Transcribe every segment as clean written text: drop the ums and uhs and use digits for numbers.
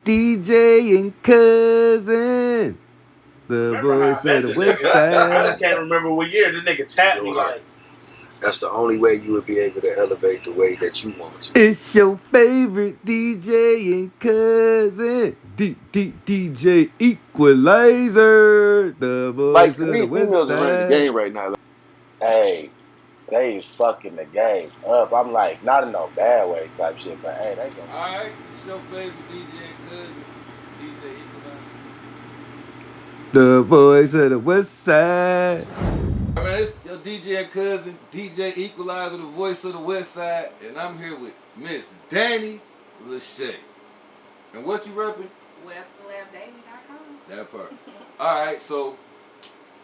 DJ and cousin, the Remember how I voice of met the this west nigga? I just side. can't remember what year. This nigga tapped me Your like, heart. That's the only way you would be able to elevate the way that you want to. It's your favorite DJ and cousin, DJ Equalizer, the Like voice to of the me, west females are running the side. game right now. Like, hey, they is fucking the game up. I'm like, not in no bad way type shit, but hey, they going. Alright, it's your favorite DJ and cousin, DJ Equalizer. The voice of the west side. I mean, it's your DJ and cousin, DJ Equalizer, the voice of the west side, and I'm here with Miss Dani Lashay. And what you repping? Webcelebdaily.com. That part. Alright, so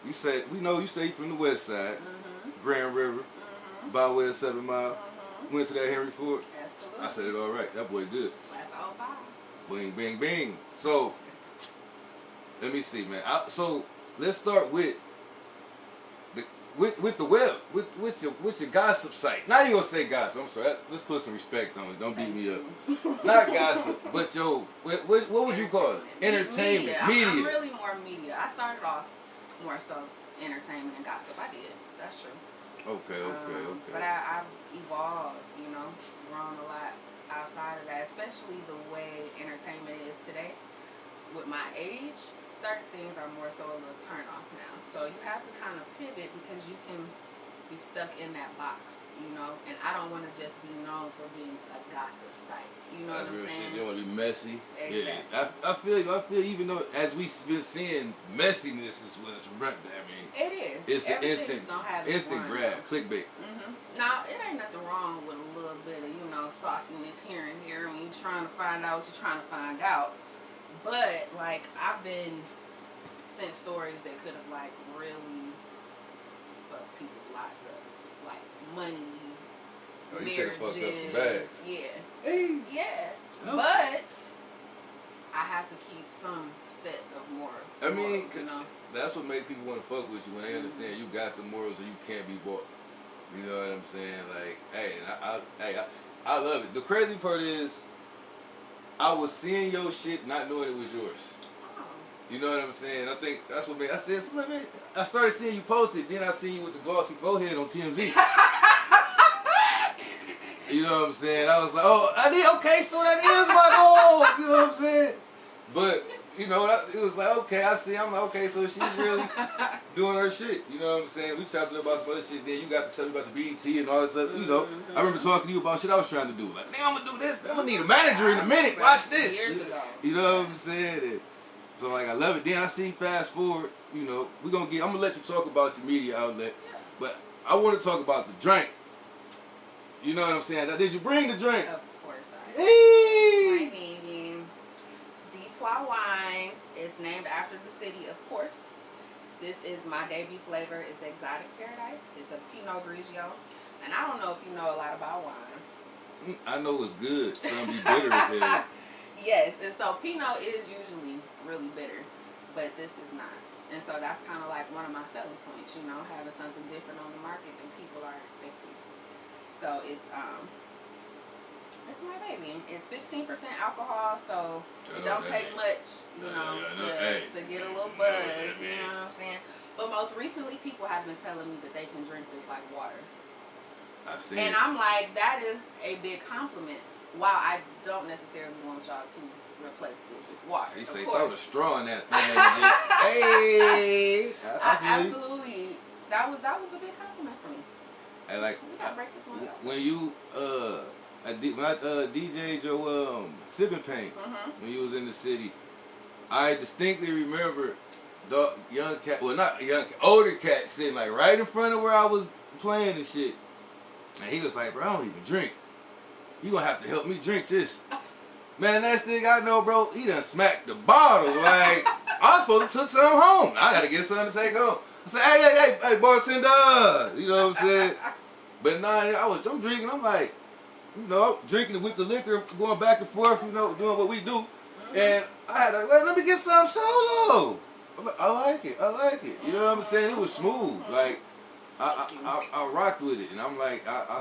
you say you say you from the west side, Grand River, by way of 7 Mile. Went to that Henry Ford. Absolutely. I said it all right. That boy good. That's all five. Bing, bing, bing. So, let me see, man. So let's start with the web, with your gossip site. Now you gonna say gossip? I'm sorry. Let's put some respect on it. Don't beat me up. Not gossip, but what would you call it? Entertainment, media. I'm really more media. I started off more so entertainment and gossip. I did. That's true. Okay. But I've evolved, grown a lot outside of that, especially the way entertainment is today. With my age, certain things are more so a little turn off now. So you have to kind of pivot because you can be stuck in that box, and I don't want to just be known for being a gossip site. You know That's what I'm real saying? shit. You don't want to be messy. Exactly. Yeah, I feel even though as we've been seeing messiness is what's run. I mean, It is. it's an Everything's gonna have its instant run, grab, though. clickbait. Now, it ain't nothing wrong with a little bit of, sauciness here and there when you're trying to find out what you're trying to find out. But, I've been sent stories that could have, really fucked people's lives up. Like, money, Oh, you could have fucked up some marriages. bags. Yeah. Hey. Yeah. Oh. But, I have to keep some set of morals. I mean, Morals, that's what makes people want to fuck with you when they understand you got the morals and you can't be bought. You know what I'm saying? Like, hey, I love it. The crazy part is, I was seeing your shit not knowing it was yours. Oh. You know what I'm saying? I think that's what made. I said, man, I started seeing you post it. Then I seen you with the glossy forehead on TMZ. You know what I'm saying? I was like, oh, okay, so that is my dog. You know what I'm saying? But, it was like, okay, I see. I'm like, okay, so she's really doing her shit. You know what I'm saying? We talked about some other shit. Then you got to tell me about the BET and all that stuff. I remember talking to you about shit I was trying to do. Like, man, I'm going to do this. I'm going to need a manager in a minute. Watch this. Years ago. You know what I'm saying? And so, I love it. Then I see fast forward, I'm going to let you talk about your media outlet. But I want to talk about the drink. You know what I'm saying? Now, did you bring the drink? Of course I Hey! My baby. Detwah wines is named after the city, of course. This is my debut flavor. It's Exotic Paradise. It's a Pinot Grigio. And I don't know if you know a lot about wine. I know it's good. Some be bitter as hell. Yes, and so Pinot is usually really bitter, but this is not. And so that's kind of like one of my selling points, having something different on the market than people are expecting. So it's my baby. It's 15% alcohol, so it don't take much, to get a little buzz. You know what I'm saying? But most recently, people have been telling me that they can drink this like water. I've seen And it. I'm like, that is a big compliment. While I don't necessarily want y'all to replace this with water. She of say course. throw the straw in that thing. Hey! I absolutely. That was a big compliment for me. And like, We gotta break this one up. when you when I DJ'd your sipping paint when you was in the city, I distinctly remember the young cat, well not young, older cat sitting like right in front of where I was playing and shit, and he was like, bro, I don't even drink. You gonna have to help me drink this. Man, next thing I know, bro, he done smacked the bottle. Like, I was supposed to took some home. I gotta get something to take home. I said, hey, bartender. You know what I'm saying? But nah, I'm drinking. I'm like, drinking with the liquor, going back and forth, doing what we do. And I had like, let me get some solo. I'm like, I like it. You know what I'm saying? It was smooth. Like, I rocked with it. And I'm like, I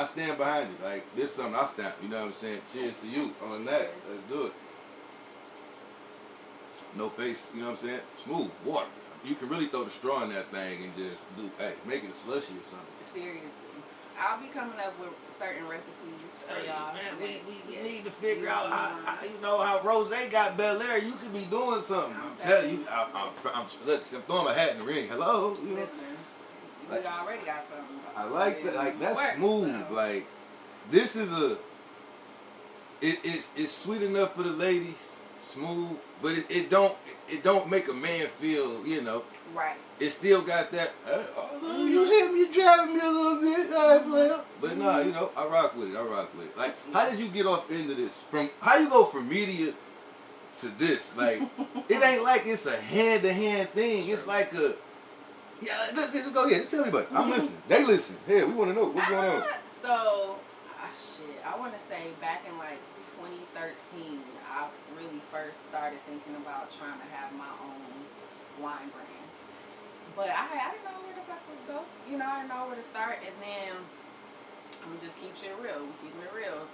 stand behind it. Like, this is something I stamp. You know what I'm saying? Cheers to you on that. Let's do it. no face. You know what I'm saying? Smooth water. You can really throw the straw in that thing and just make it a slushy or something. Seriously. I'll be coming up with certain recipes for y'all. Man, we need to figure out how Rose got Bel-aire. You could be doing something. I'm telling you. I'm throwing my hat in the ring. Hello. You know? Listen, we already got something. I like that. Like that's smooth. Like this is it's sweet enough for the ladies, smooth, but it don't make a man feel, Right. It still got that. You hit me, you driving me a little bit, all right, player. But nah, I rock with it. Like, how did you get off into this? How you go from media to this? Like, it ain't like it's a hand-to-hand thing. Sure. It's like just go ahead. Just tell me about it. I'm listening. They listen. Hey, we want to know what's going on. So, I want to say back in like 2013, I really first started thinking about trying to have my own wine brand. But I didn't know where the fuck to go. I didn't know where to start. And then, I'm just keep shit real. We keeping it real.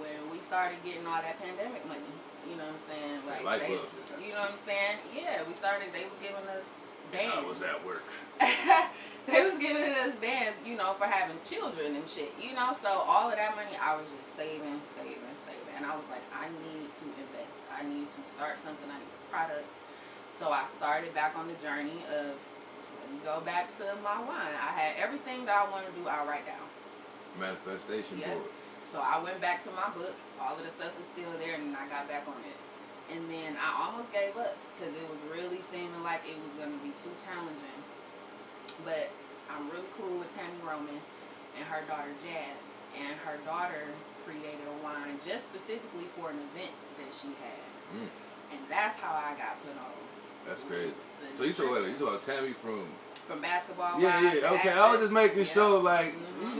When we started getting all that pandemic money, you know what I'm saying? Like, you know what I'm saying? Yeah, they was giving us bands. I was at work. They was giving us bands, for having children and shit, So all of that money, I was just saving. And I was like, I need to invest. I need to start something. I need products. So I started back on the journey of, let me go back to my wine. I had everything that I want to do, I'll write down. Manifestation board. So I went back to my book. All of the stuff was still there, and then I got back on it. And then I almost gave up because it was really seeming like it was going to be too challenging. But I'm really cool with Tammy Roman and her daughter Jazz. And her daughter created a wine just specifically for an event that she had. And that's how I got put on. That's crazy. So you talk about Tammy from basketball. Yeah. Okay, I was just making sure, like,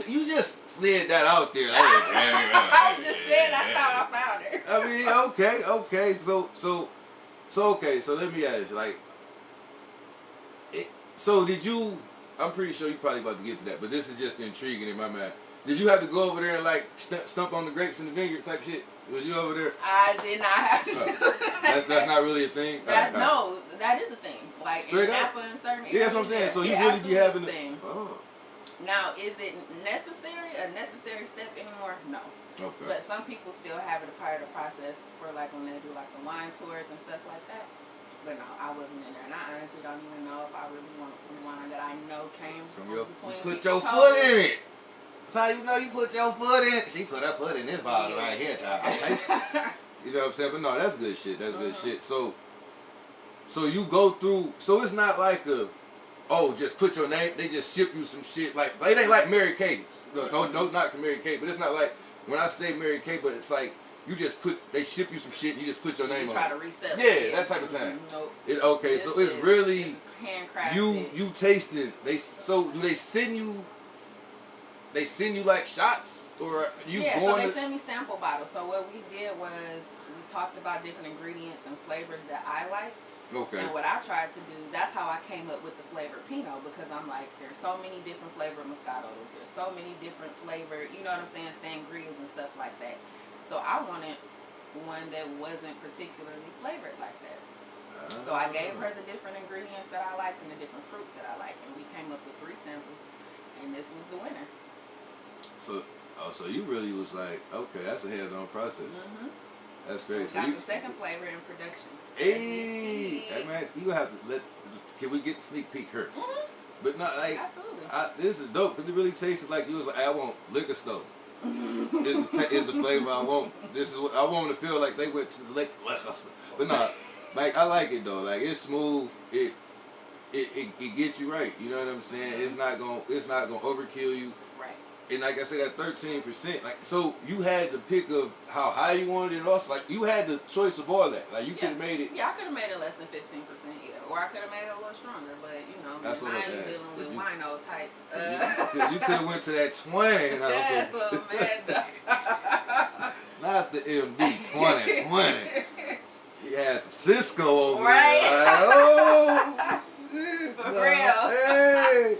you just slid that out there. I just said that's how I found her. I mean, okay. So let me ask you, like, so did you? I'm pretty sure you probably about to get to that, but this is just intriguing in my mind. Did you have to go over there and like stump on the grapes in the vineyard type shit? Was you over there? I did not have to do that. That's not really a thing? No, that is a thing. Like straight in Napa and certain areas. Yeah, that's what I'm saying. So you really be having a thing. Oh. Now, is it a necessary step anymore? No. Okay. But some people still have it a part of the process for like when they do like the wine tours and stuff like that. But no, I wasn't in there, and I honestly don't even know if I really want some wine that I know came from between. Put your foot in it. That's how you know you put your foot in. She put her foot in this bottle right here, child. You know what I'm saying? But no, that's good shit. That's good shit. So you go through. So it's not like just put your name. They just ship you some shit. Like it ain't like Mary Kate's. No, not Mary Kate. But it's not like when I say Mary Kate. But it's like you just they ship you some shit and you just put your name on it. Try to resell it. Yeah, that type of thing. Nope. So it's really handcrafted. You tasting. Do they send you? They send you like shots or you so they send me sample bottles. So what we did was we talked about different ingredients and flavors that I liked. Okay. And what I tried to do, that's how I came up with the flavor Pinot, because I'm like, there's so many different flavor Moscatos. There's so many different flavor, you know what I'm saying, sangrias and stuff like that. So I wanted one that wasn't particularly flavored like that. So I gave her the different ingredients that I liked and the different fruits that I liked, and we came up with 3 samples, and this was the winner. So you really was like, okay, that's a hands-on process. That's great. So got the second flavor in production. Hey man, you have to can we get the sneak peek here? But not like, absolutely. This is dope because it really tastes like you was like, I want liquor store. is the flavor I want. This is what I want to feel like they went to the liquor store. But nah, like I like it though. Like it's smooth. It gets you right. You know what I'm saying? It's not gonna overkill you. Right. And like I said, that 13%, like so you had the pick of how high you wanted it. Also, like you had the choice of all that. Like you could have made it. Yeah, I could have made it less than 15%. Yeah, or I could have made it a little stronger. But you know, that's what I ain't dealing with wino type. You could have went to that 20. Not the MD 20. She had some Cisco over there. Like, oh. For real.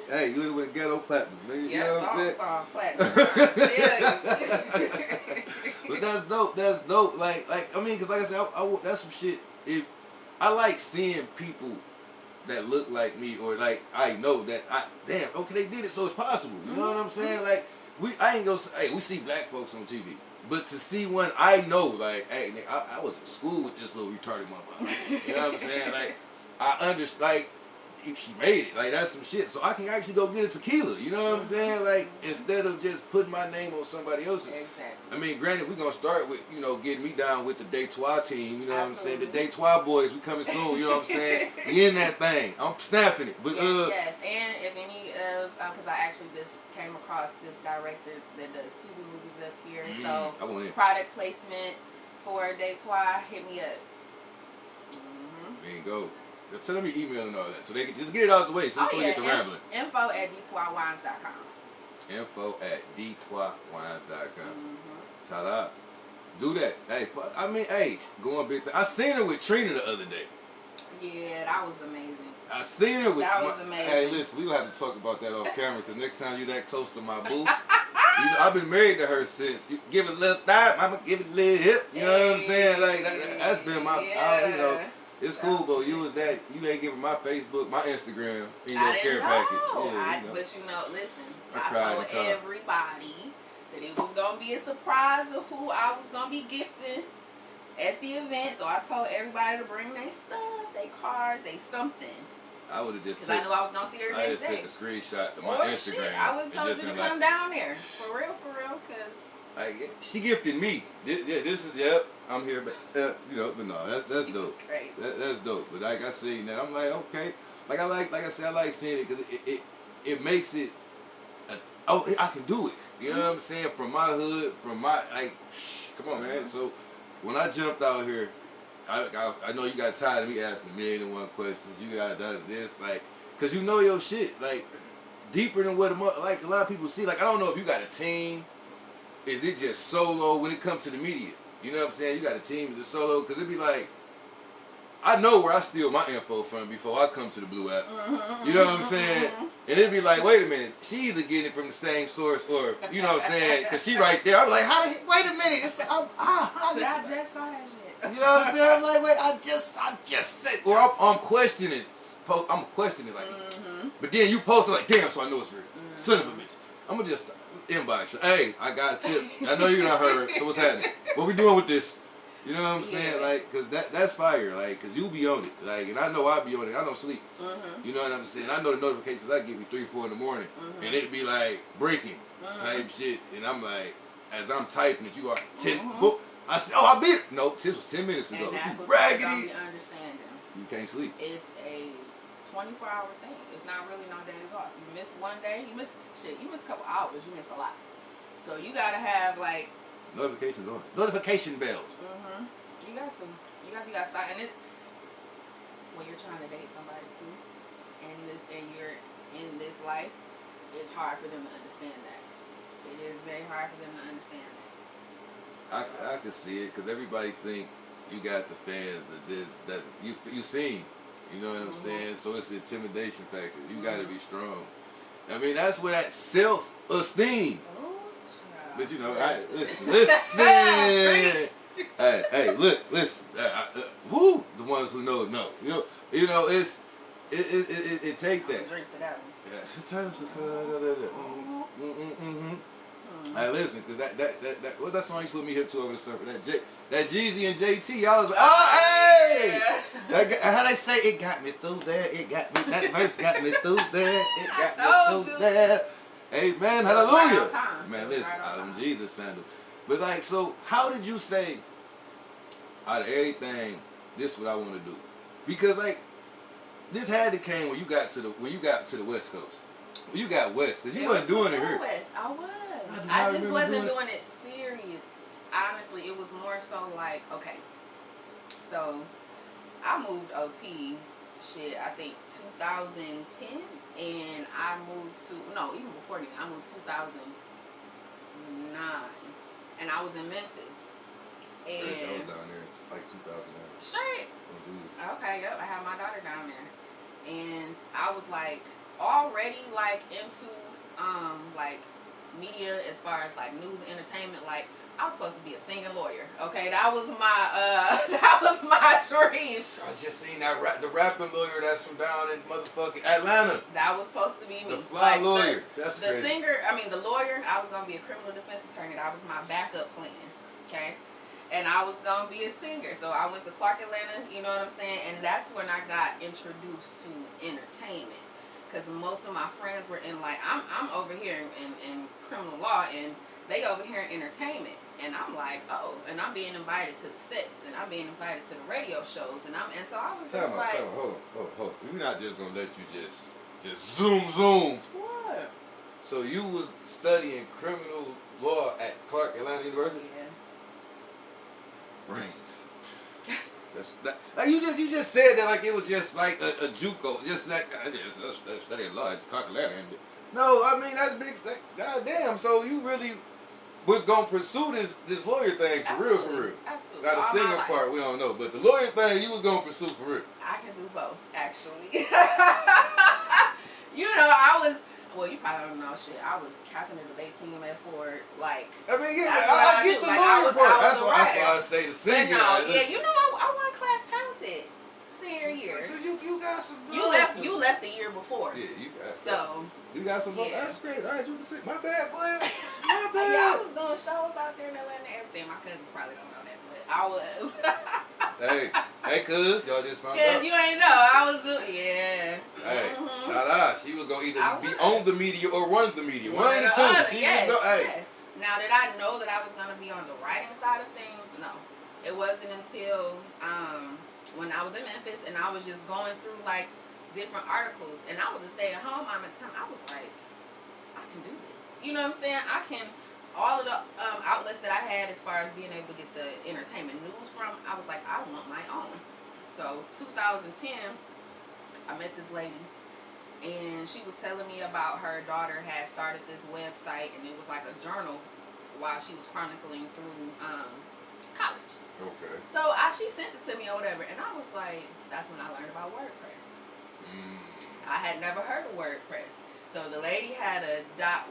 Hey, you would have went ghetto platinum, nigga. Yeah, you know what I'm saying? Platinum. But that's dope. That's dope. Like I mean, cause like I said, I that's some shit. I like seeing people that look like me, or like I know that okay, they did it, so it's possible. You know what I'm saying? Like I ain't gonna say, hey, we see black folks on TV, but to see one I know, like, hey, nigga, I was in school with this little retarded motherfucker. You know what I'm saying? Like, I understand, like, she made it. Like, that's some shit. So I can actually go get a tequila. You know what I'm saying? Like, instead of just putting my name on somebody else's. Exactly. I mean, granted, we're going to start with, you know, getting me down with the Detwah team. You know what I'm saying? The Detwah boys, we coming soon. You know what I'm saying? We in that thing. I'm snapping it. But, yes. And if any of, because I actually just came across this director that does TV movies up here. So, product placement for Detwah, hit me up. There you go. Tell them your email and all that, so they can just get it out the way, so we can get the rambling. info@detwahwines.com. info@detwahwines.com. Shout out. Do that. Hey, I mean, hey, going big. I seen her with Trina the other day. Yeah, that was amazing. I seen her with. That was amazing. Hey, listen, we gonna have to talk about that off camera, because next time you that close to my boo, you know, I've been married to her since. You give it a little thigh, I'ma give it a little hip. You know what I'm saying? Like that's been my, you know. It's cool, but you ain't giving my Facebook, my Instagram in your care package. Yeah, you know. But you know, listen, I told everybody that it was going to be a surprise of who I was going to be gifting at the event. So I told everybody to bring their stuff, their cards, their something. I would have just because I knew I was going to see her the next day. I just took a screenshot of my Instagram. Shit, I would have told you to come down there. For real, because... she gifted me. This is, I'm here, but you know, but no, that's dope. That's dope. But like I seen that, I'm like, okay, like I said, I like seeing it because it makes it. I can do it. You know what I'm saying? From my hood, from my come on, man. So when I jumped out here, I know you got tired of me asking a million and one questions. You got this, like, cause you know your shit, like deeper than what like a lot of people see. Like I don't know if you got a team. Is it just solo when it comes to the media? You know what I'm saying? You got a team, is it solo? Because it'd be like, I know where I steal my info from before I come to the Blue app. You know what I'm saying? And it'd be like, wait a minute, she either getting it from the same source or, you know what I'm saying? Because she right there. I'm like, wait a minute. It's, I just saw that shit. You know what I'm saying? I'm like, wait, I just said, or I'm questioning. I'm questioning like, but then you post it like, damn, so I know it's real. Son of a bitch. I'm going to just inbox you. Hey, I got a tip. I know you're not heard, so what's happening? What we doing with this? You know what I'm saying? Like, cause that's fire. Like, cause you be on it. Like, and I know I be on it. I don't sleep. You know what I'm saying? I know the notifications I get me 3, 4 in the morning, and it'd be like breaking type shit, and I'm like, as I'm typing it, you are 10. I said, oh, I beat it. No, this was 10 minutes ago. And that's what raggedy. You understanding. You can't sleep. It's a 24-hour thing. It's not really no days off. You miss one day, you miss shit. You miss a couple hours, you miss a lot. So you gotta have like notifications on. Notification bells. You got to start, and it's when you're trying to date somebody too, and you're in this life, it's hard for them to understand that. It is very hard for them to understand that. I can see it because everybody think you got the fans that you seen. You know what I'm saying? So it's the intimidation factor. You got to be strong. I mean, that's where that self-esteem. But you know, listen. hey, look, listen. Woo, the ones who know. You know, it take that. Drink to that one. Hey, listen, cause that what's that song you put me hip to over the summer? That Jeezy and JT. I was like, oh, hey! Yeah. How they say it got me through there? It got me. That verse got me through there. It got me through there. Amen. Hallelujah. Man, listen, Jesus sandals. But like, so how did you say, out of everything, this is what I want to do? Because like, this had to came when you got to the West Coast. When you got West, because you wasn't doing it here. West. I was. I just wasn't doing it serious. Honestly, it was more so like, okay, so I moved OT, I think 2010, and I moved to, no, even before then, I moved 2009, and I was in Memphis. And I was down there like 2009. Straight? Oh, okay, yep, I had my daughter down there. And I was like, already like into, like, media as far as like news and entertainment. Like I was supposed to be a singing lawyer. Okay, that was my dream. I just seen the rapping lawyer that's from down in motherfucking Atlanta. That was supposed to be me. The fly like, lawyer. That's the crazy. singer. I mean, the lawyer. I was gonna be a criminal defense attorney. That was my backup plan. Okay, and I was gonna be a singer. So I went to Clark, Atlanta. You know what I'm saying? And that's when I got introduced to entertainment. Because most of my friends were in like I'm over here in criminal law and they over here in entertainment. And I'm like, oh, and I'm being invited to the sets, and I'm being invited to the radio shows, and so I was just like, hold on. We're not just gonna let you just zoom. What? So you was studying criminal law at Clark Atlanta University? Yeah. Brains. Like you just said that like it was just like a JUCO, just like I just studied law at Clark Atlanta. No, I mean that's big. Goddamn. So you really was gonna pursue this lawyer thing for real? Absolutely. Now the singing part we don't know, but the lawyer thing you was gonna pursue for real. I can do both, actually. You know, well, you probably don't know shit. I was captain of the debate team at Ford. Like, I mean, yeah, that's I get do. the Like, lawyer part. That's why why I say the singing. yeah, you know, I won class talented senior year. So you got some. You left the year before. Yeah, you got. So you got some. Yeah. That's great. All right, you can sing. My bad, boy. My bad. Yeah, I was doing shows out there in Atlanta and everything. My cousins probably don't know that, but I was. hey, cuz, y'all just found Cause out. you ain't know, I was doing, yeah. Hey, Mhm. shout out. She was gonna either be was. on the media or run the media. One of the two. other, She yes, was hey. yes. Now, did I know that I was gonna be on the writing side of things? No. It wasn't until when I was in Memphis and I was just going through like different articles, and I was a stay-at-home mom at the time. I was like, I can do this. You know what I'm saying? I can. All of the outlets that I had as far as being able to get the entertainment news from, I was like, I want my own. So 2010, I met this lady, and she was telling me about her daughter had started this website, and it was like a journal while she was chronicling through college. Okay. So she sent it to me or whatever, and I was like, that's when I learned about WordPress. I had never heard of WordPress. So the lady had a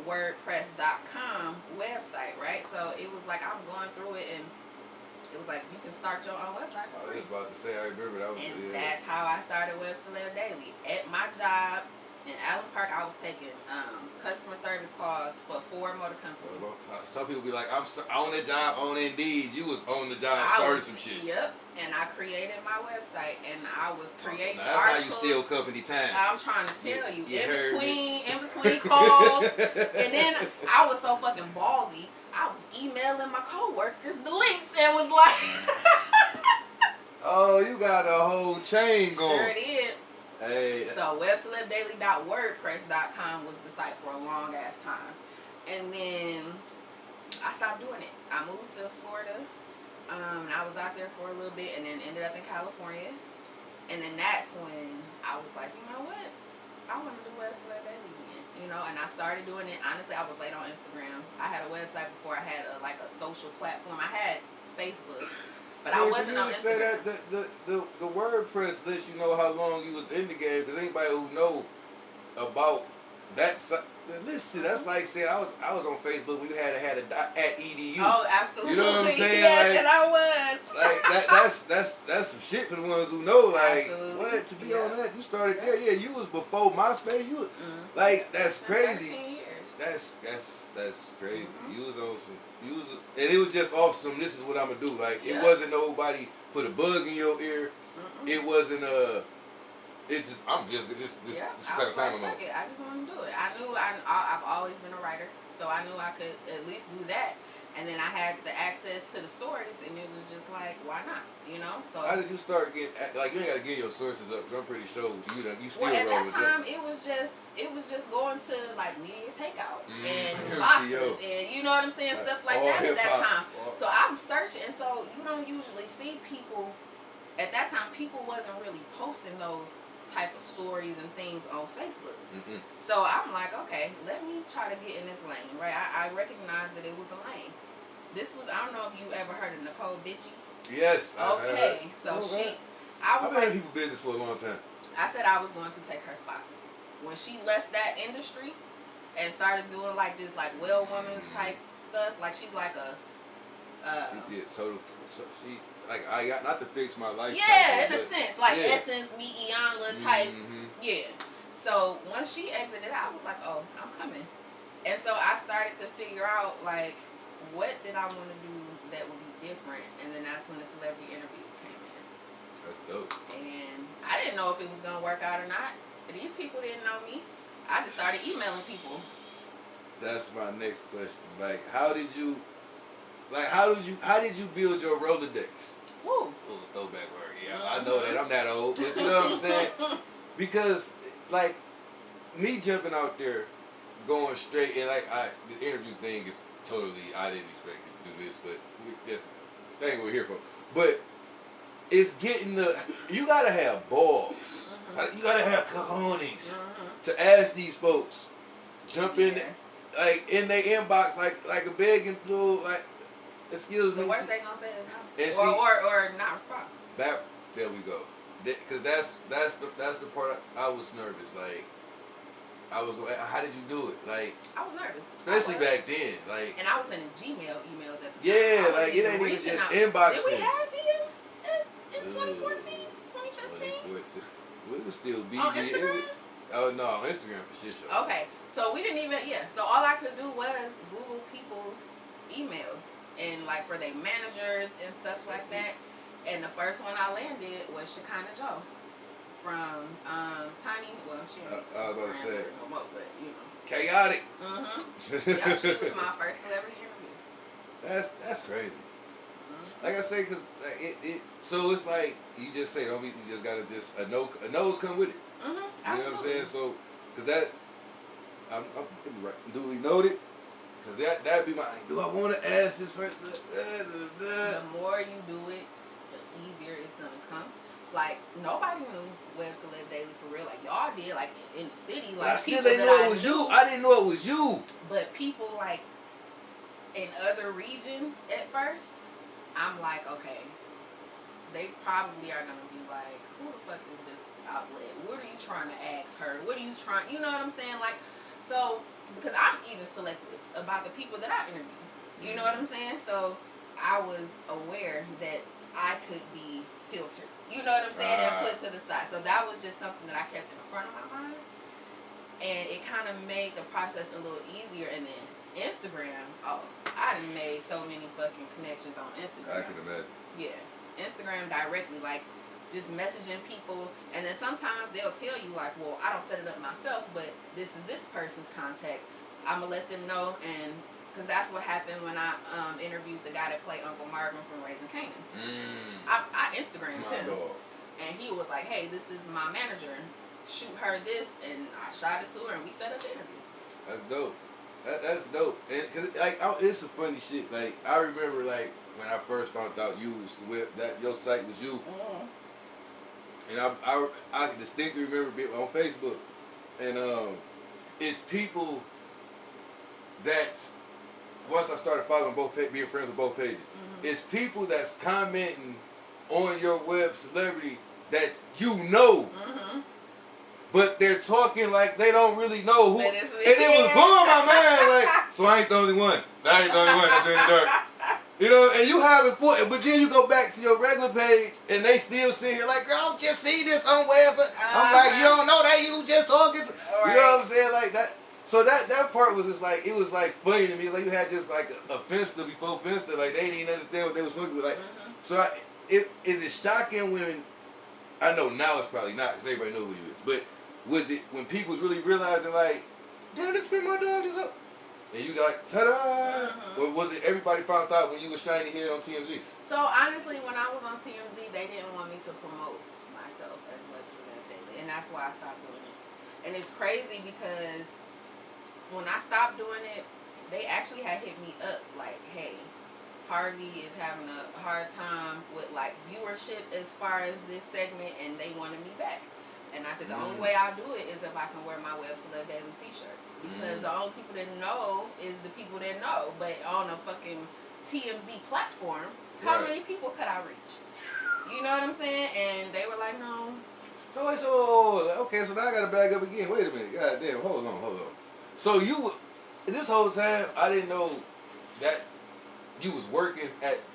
.wordpress.com website, right? So it was like I'm going through it, and it was like you can start your own website I for free. was about to say I remember that was. And that's how I started Web Celeb Daily. At my job in Allen Park, I was taking customer service calls for Ford Motor Company. Some people be like, I'm on the job on Indeed. You was on the job starting some shit. Yep. And I created my website, and I was creating now, that's articles. how you steal company time. I'm trying to tell you. You In between calls. And then I was so fucking ballsy. I was emailing my coworkers the links and was like oh, you got a whole chain going. Sure did. Hey. So webcelebdaily.wordpress.com was the site for a long ass time. And then I stopped doing it. I moved to Florida. And I was out there for a little bit and then ended up in California. And then that's when I was like, you know what? I want to do Web Celeb Daily again. You know, and I started doing it. Honestly, I was late on Instagram. I had a website before I had a social platform. I had Facebook. But I wasn't on Instagram. Say that the WordPress lets you know how long you was in the game, because anybody who know about that listen, that's like saying I was on Facebook when you had a .edu. Oh, absolutely. You know what I'm saying? Yes, like, and I was. Like that's some shit for the ones who know. Like Absolutely. What to be on that? You started there. Yeah, you was before MySpace. You was, like that's crazy. 13 years. That's crazy. You was on some. And it was just off some. This is what I'm gonna do. Like it Yeah. wasn't nobody put a bug in your ear. It wasn't It's just this kind of time I'm on. I just want to do it. I knew I've always been a writer, so I knew I could at least do that. And then I had the access to the stories, and it was just like, why not? You know. So how did you start getting like? You ain't gotta get your sources up, because I'm pretty sure you still well, at roll that with time, them. it was just going to like media takeout and MCO. Boston, and you know what I'm saying, stuff like that at that hip-hop. time. So I'm searching, and so you don't usually see people. At that time, people wasn't really posting those type of stories and things on Facebook. So I'm like, okay, let me try to get in this lane, right? I recognized that it was a lane. This was, I don't know if you ever heard of Nicole Bitchy. Yes. Okay, so I was I've been in like, people business for a long time. I said I was going to take her spot. When she left that industry and started doing like just like well woman's type stuff, like she's like a She did total. She like I got not to fix my life. Yeah, type in a of, sense, like yeah. Essence, Meet Iyanla type. Mm-hmm. Yeah. So once she exited, I was like, oh, I'm coming. And so I started to figure out like what did I want to do that would be different, and then that's when the celebrity interviews came in. That's dope. And I didn't know if it was gonna work out or not. These people didn't know me. I just started emailing people. That's my next question. Like, how did you build your Rolodex? Woo. Little throwback word. Yeah, I know that. I'm that old, but you know what I'm saying? Because like me jumping out there, going straight, and like the interview thing is totally. I didn't expect to do this, but that's the thing we're here for. But it's getting you gotta have balls. You gotta have cojones to ask these folks, jump in, like in their inbox, like a begging pool, like, excuse me. The worst they gonna say is no, or not respond. There we go. Because that's the part I was nervous. Like, I was going, how did you do it? Like, I was nervous, especially back then. Like, and I was sending Gmail emails at the time. Yeah, like it ain't even just inboxing. Did we have DM in 2014, 2015? We would still be on Instagram. Oh no, on Instagram for sure. Okay, so we didn't even So all I could do was Google people's emails and like for their managers and stuff like that. And the first one I landed was Shekinah Joe from Tiny. Well, she ain't I was about to say no more, but you know. Chaotic. Yeah, she was my first celebrity interview. That's crazy. Like I say, cause like so it's like you just say, don't be, you just gotta just a nose come with it. You know what I'm saying? So, cause that I'm duly noted. Cause that'd be my. Do I want to ask this first? The more you do it, the easier it's gonna come. Like nobody knew Web Celeb Daily for real. Like y'all did, like in the city. Like I still didn't know it was you. I didn't know it was you. But people like in other regions at first, I'm like, okay, they probably are gonna be like, who the fuck is this outlet? What are you trying to ask her? What are you trying? You know what I'm saying? Like, so because I'm even selective about the people that I interview. You know what I'm saying? So I was aware that I could be filtered. You know what I'm saying? And put to the side. So that was just something that I kept in the front of my mind. And it kind of made the process a little easier. And then Instagram, I done made so many fucking connections on Instagram. I can imagine. Yeah. Instagram directly, like just messaging people. And then sometimes they'll tell you like, well, I don't set it up myself, but this is this person's contact. I'm going to let them know. And because that's what happened when I interviewed the guy that played Uncle Marvin from Raising Kanan. I Instagrammed him. Dog. And he was like, hey, this is my manager. Shoot her this. And I shot it to her and we set up the interview. That's dope. That's dope. And cause like it's some funny shit. Like I remember like when I first found out you was that your site was you. And I can distinctly remember being on Facebook. And it's people that's once I started following being friends with both pages, it's people that's commenting on your web celebrity that you know, but they're talking like they don't really know who. And it was blowing my mind, like, so I ain't the only one. I ain't the only one that's in the dark. You know, and you have it for it, but then you go back to your regular page, and they still sit here like, girl, just see this on web. I'm like, you don't know that, you just talking. You know what I'm saying, like that. So that part was just like, it was like funny to me. It's like you had just like a Finsta before Finsta. Like they didn't understand what they was fucking with. Like, so is it shocking when, I know now it's probably not because everybody knows who you is, but was it when people was really realizing like, damn, this been my dog is up. And you got like, ta-da! Or was it everybody found out when you was shiny head on TMZ? So honestly, when I was on TMZ, they didn't want me to promote myself as Web Celeb Daily. And that's why I stopped doing it. And it's crazy because when I stopped doing it, they actually had hit me up like, hey, Harvey is having a hard time with like viewership as far as this segment and they wanted me back. And I said the only way I'll do it is if I can wear my Web Celeb Daily t-shirt. Because the only people that know is the people that know. But on a fucking TMZ platform, how many people could I reach? You know what I'm saying? And they were like, no. So okay, so now I gotta back up again. Wait a minute, god damn, hold on. So you, this whole time I didn't know that you was working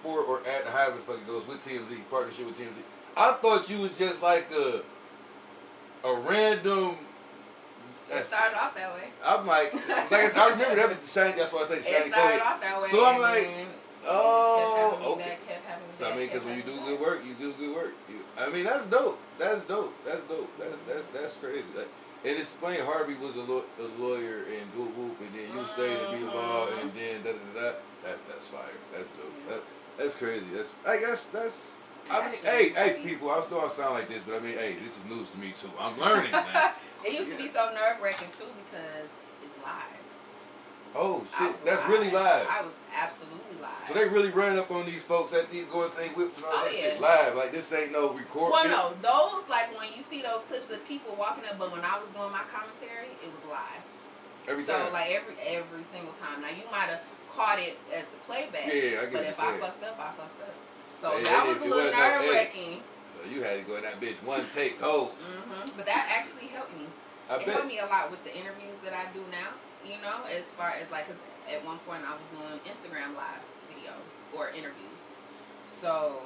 for or at the however the fuck it goes with TMZ, partnership with TMZ. I thought you was just like a random. It started off that way. I'm like I remember that was the shiny. That's why I say shiny. It started off that way. So I'm like, oh, okay. Kept having so I mean, because when you do good work, you do good work. I mean, that's dope. That's dope. That's dope. That's crazy. Like, and it's funny. Harvey was a lawyer and whoop whoop, and then you stayed to be a law, and then da da da. That's fire. That's dope. That's crazy. That's. I mean, hey, people. I still don't sound like this, but I mean, hey, this is news to me too. I'm learning, man. It used to be so nerve-wracking too because it's live. Oh shit, that's really live. I was absolutely live. So they really running up on these folks at these going to their whips and all that shit yeah. live. Like this ain't no record. Well, no, those like when you see those clips of people walking up, but when I was doing my commentary, it was live. Every time. So like every single time. Now you might have caught it at the playback. Yeah, I get But what if you're I fucked up, I fucked up. So hey, that was a little nerve-wracking. So you had to go in that bitch one take holds. But that actually helped me. It helped me a lot with the interviews that I do now. You know, as far as like, cause at one point I was doing Instagram live videos or interviews. So,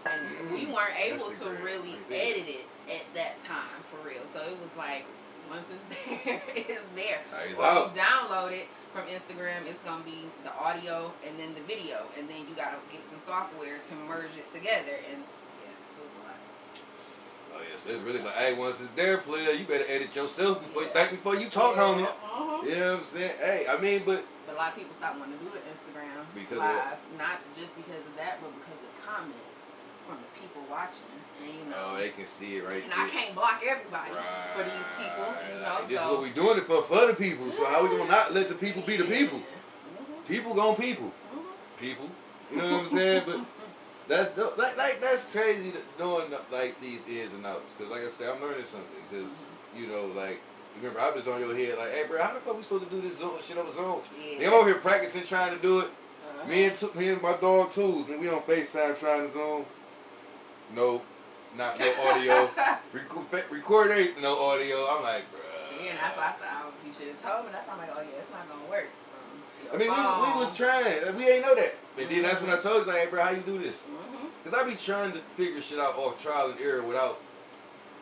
and we weren't able to really edit it at that time for real. So it was like, once it's there, it's there. Or you download it from Instagram, it's gonna be the audio and then the video, and then you gotta get some software to merge it together. And yeah, it was a lot. Oh yes, it's really like, hey, once it's there, player, you better edit yourself before you talk, homie. You know what I'm saying? Hey, I mean, but a lot of people stopped wanting to do the Instagram because live, not just because of that, but because of comments from the people watching. And you know, they can see it right and there. I can't block everybody for these people. You know, this is what we doing it for the people. So how we gonna not let the people be the people? People gonna people. People. You know what I'm saying? But that's like that's crazy knowing like these ins and outs. Cause like I said, I'm learning something. Cause you know, like remember I was on your head like, hey bro, how the fuck we supposed to do this shit over Zoom? Yeah. I'm over here practicing trying to do it. Me and my dog Tools, man, we on FaceTime trying to Zoom. No audio. Record ain't no audio. I'm like, bruh. See, and that's why I thought you should have told me. That's why I'm like, oh yeah, it's not gonna work. I mean, we was trying. Like, we ain't know that. And then that's when I told you, like, hey, bro, how you do this? Because I be trying to figure shit out off trial and error without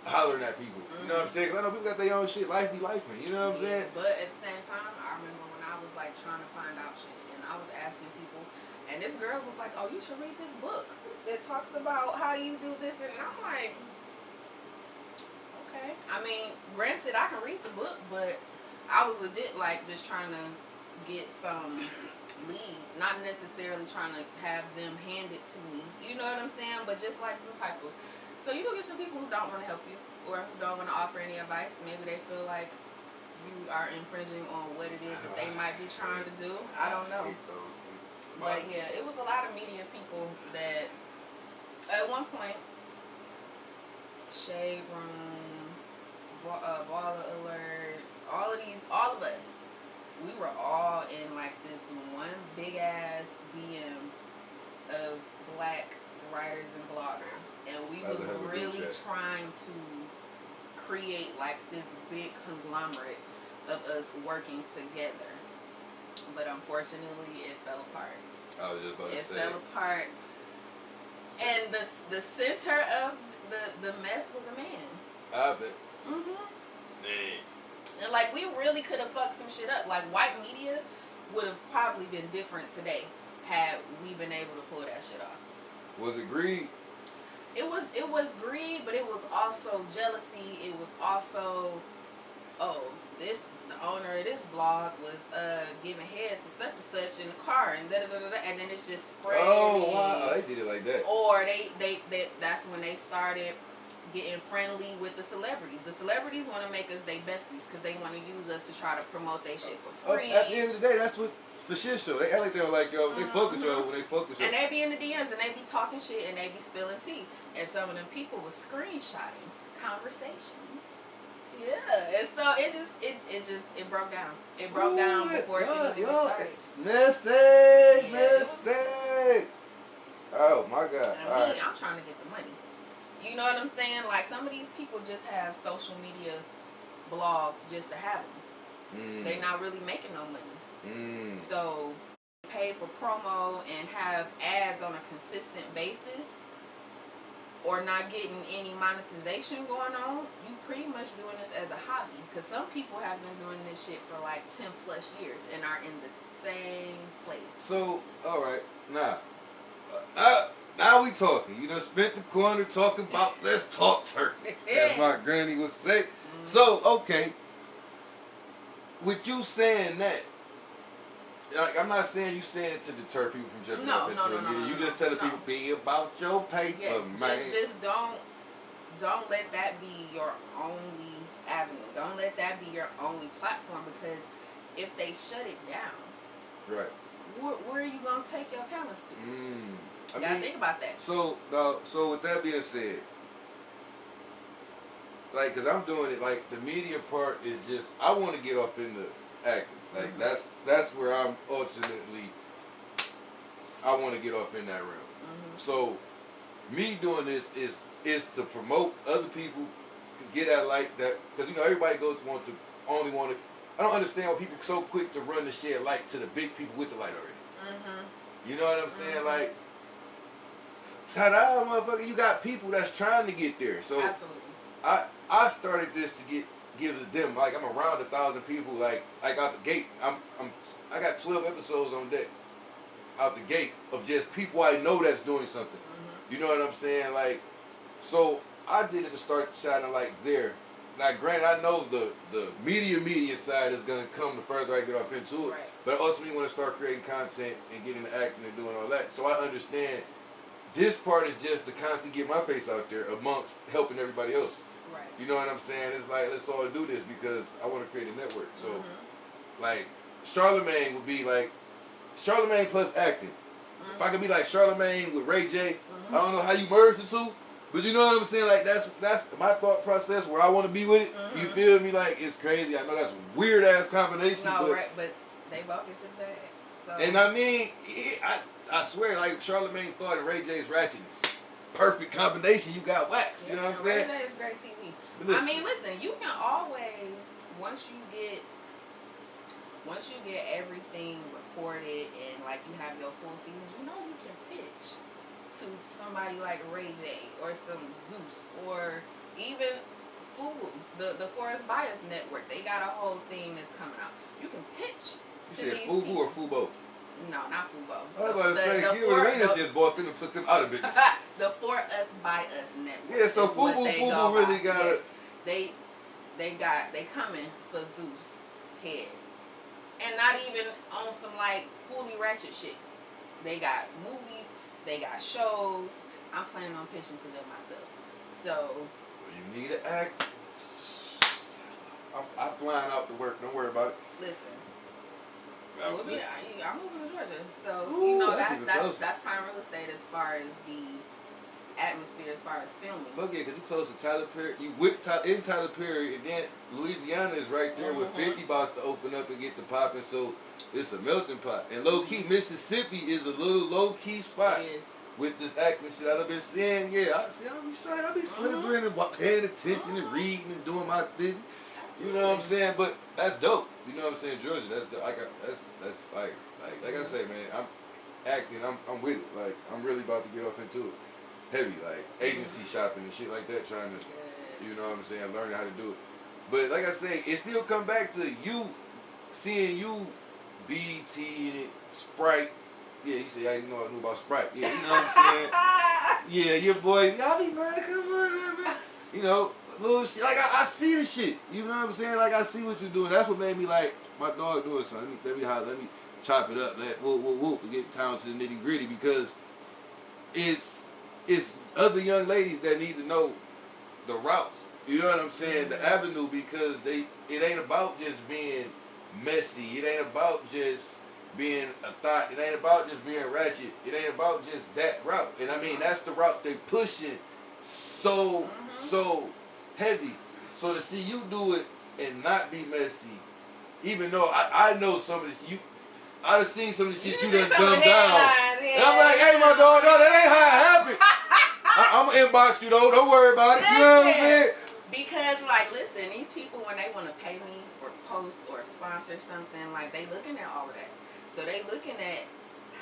hollering at people. You know what I'm saying? Because I know people got their own shit. Life be lifing. You know what I'm saying? But at the same time, I remember when I was, like, trying to find out shit. And I was asking people. And this girl was like, oh, you should read this book that talks about how you do this. And I'm like, okay. I mean, granted, I can read the book, but I was legit, like, just trying to get some leads, not necessarily trying to have them hand it to me, you know what I'm saying, but just like some type of, so you don't get some people who don't want to help you or who don't want to offer any advice. Maybe they feel like you are infringing on what it is that they might be trying to do. I don't know, but yeah, it was a lot of media people that at one point, Shade Room, Baller Alert, all of us, we were all in like this one big ass DM of black writers and bloggers, and we was really trying to create like this big conglomerate of us working together. But unfortunately, it fell apart. I was just about to say. It fell apart, and the center of the mess was a man. I bet. Man. And like we really could have fucked some shit up. Like white media would have probably been different today had we been able to pull that shit off. Was it greed? It was greed, but it was also jealousy. It was also, the owner of this blog was giving head to such and such in the car and and then it's just spread. Oh wow, they did it like that. Or they that's when they started getting friendly with the celebrities. The celebrities want to make us their besties because they want to use us to try to promote their shit for free. At the end of the day, that's what the shit show. They act like they don't like y'all. They fuck with y'all when they fuck with y'all. And they be in the DMs and they be talking shit and they be spilling tea. And some of them people was screenshotting conversations. Yeah, and so it broke down. It broke down before it even started. Message. Oh my God! I'm trying to get the money. You know what I'm saying? Like some of these people just have social media blogs just to have them. They're not really making no money. So pay for promo and have ads on a consistent basis, or not getting any monetization going on, you pretty much doing this as a hobby. Because some people have been doing this shit for like 10 plus years and are in the same place. So, all right, now we talking. You done spent the corner talking about let's talk turkey, as my granny would say. Mm-hmm. So, okay, with you saying that, like, I'm not saying you saying it to deter people from jumping up into social media. You just telling people be about your paper, yes, man. Just don't let that be your only avenue. Don't let that be your only platform, because if they shut it down, right, where are you gonna take your talents to? You gotta think about that. So with that being said, like, cause I'm doing it, like, the media part is just, I want to get off in the acting. Like, that's where I'm ultimately, I want to get off in that realm. So me doing this is to promote other people to get at like that, because you know everybody only want to. I don't understand why people so quick to run the shed light to the big people with the light already. You know what I'm saying? Like, ta-da, motherfucker! You got people that's trying to get there. So absolutely. I started this to give them, like, I'm around 1,000 people, like out the gate. I got 12 episodes on deck out the gate of just people I know that's doing something. You know what I'm saying? Like, so I did it to start shining like there. Now, granted, I know the media side is gonna come the further I get off into it. Right. But I also want to start creating content and getting into acting and doing all that. So I understand this part is just to constantly get my face out there amongst helping everybody else. Right. You know what I'm saying? It's like, let's all do this because I want to create a network. So, like, Charlemagne would be like, Charlemagne plus acting. If I could be like Charlemagne with Ray J, I don't know how you merge the two, but you know what I'm saying? Like, that's my thought process where I want to be with it. You feel me? Like, it's crazy. I know that's a weird ass combination. No, right, but they both is bad. So. And I mean, I swear, like, Charlemagne thought of Ray J's ratchetness. Perfect combination. You got wax. You know what I'm saying? Ray J is great TV. I mean, listen, you can always, once you get everything recorded and like you have your full seasons, you know you can pitch to somebody like Ray J or some Zeus or even Fubu, the Forest Bias Network. They got a whole thing that's coming out. You can pitch to these people. Fubu or Fubo? No, not Fubo. I was about to say, you Arenas just bought them and put them out of business. The For Us By Us Network. Yeah, so Fubu really got it. They coming for Zeus' head. And not even on some like fully ratchet shit. They got movies, they got shows. I'm planning on pitching to them myself. So you need an act. I'm flying out to work. Don't worry about it. Listen. I'm moving to Georgia, so you know that's prime real estate as far as the atmosphere, as far as filming. Fuck yeah, because you close to Tyler Perry. You in Tyler Perry, and then Louisiana is right there with 50 about to open up and get the popping. So it's a melting pot. And low key, Mississippi is a little low key spot. It is. With this acting shit I've been seeing, I'll be slithering and paying attention and reading and doing my thing. You know what I'm saying? But that's dope. You know what I'm saying? Georgia, that's dope. That's like I say, man, I'm acting, I'm with it. Like, I'm really about to get up into it. Heavy, like agency shopping and shit like that, trying to, you know what I'm saying, learning how to do it. But like I say, it still come back to you, seeing you, BET and it, Sprite. Yeah, you say, I didn't know I knew about Sprite. Yeah, you know what I'm saying? Yeah, your boy, y'all be like, come on, man. You know, little shit. Like, I see the shit. You know what I'm saying? Like, I see what you're doing. That's what made me like, my dog doing something. Let me chop it up. Whoop, to get down to the nitty gritty, because it's other young ladies that need to know the route. You know what I'm saying? The avenue, because it ain't about just being messy. It ain't about just being a thought. It ain't about just being ratchet. It ain't about just that route. And I mean, that's the route they pushing so heavy. So to see you do it and not be messy, even though I know some of this, I done seen some of the shit you done dumbed down. And I'm like, hey, my dog, no, that ain't how it happened. I'm going to inbox you, though. Don't worry about it. You know what I'm saying? Because, like, listen, these people, when they want to pay me for post or sponsor something, like, they looking at all of that. So they looking at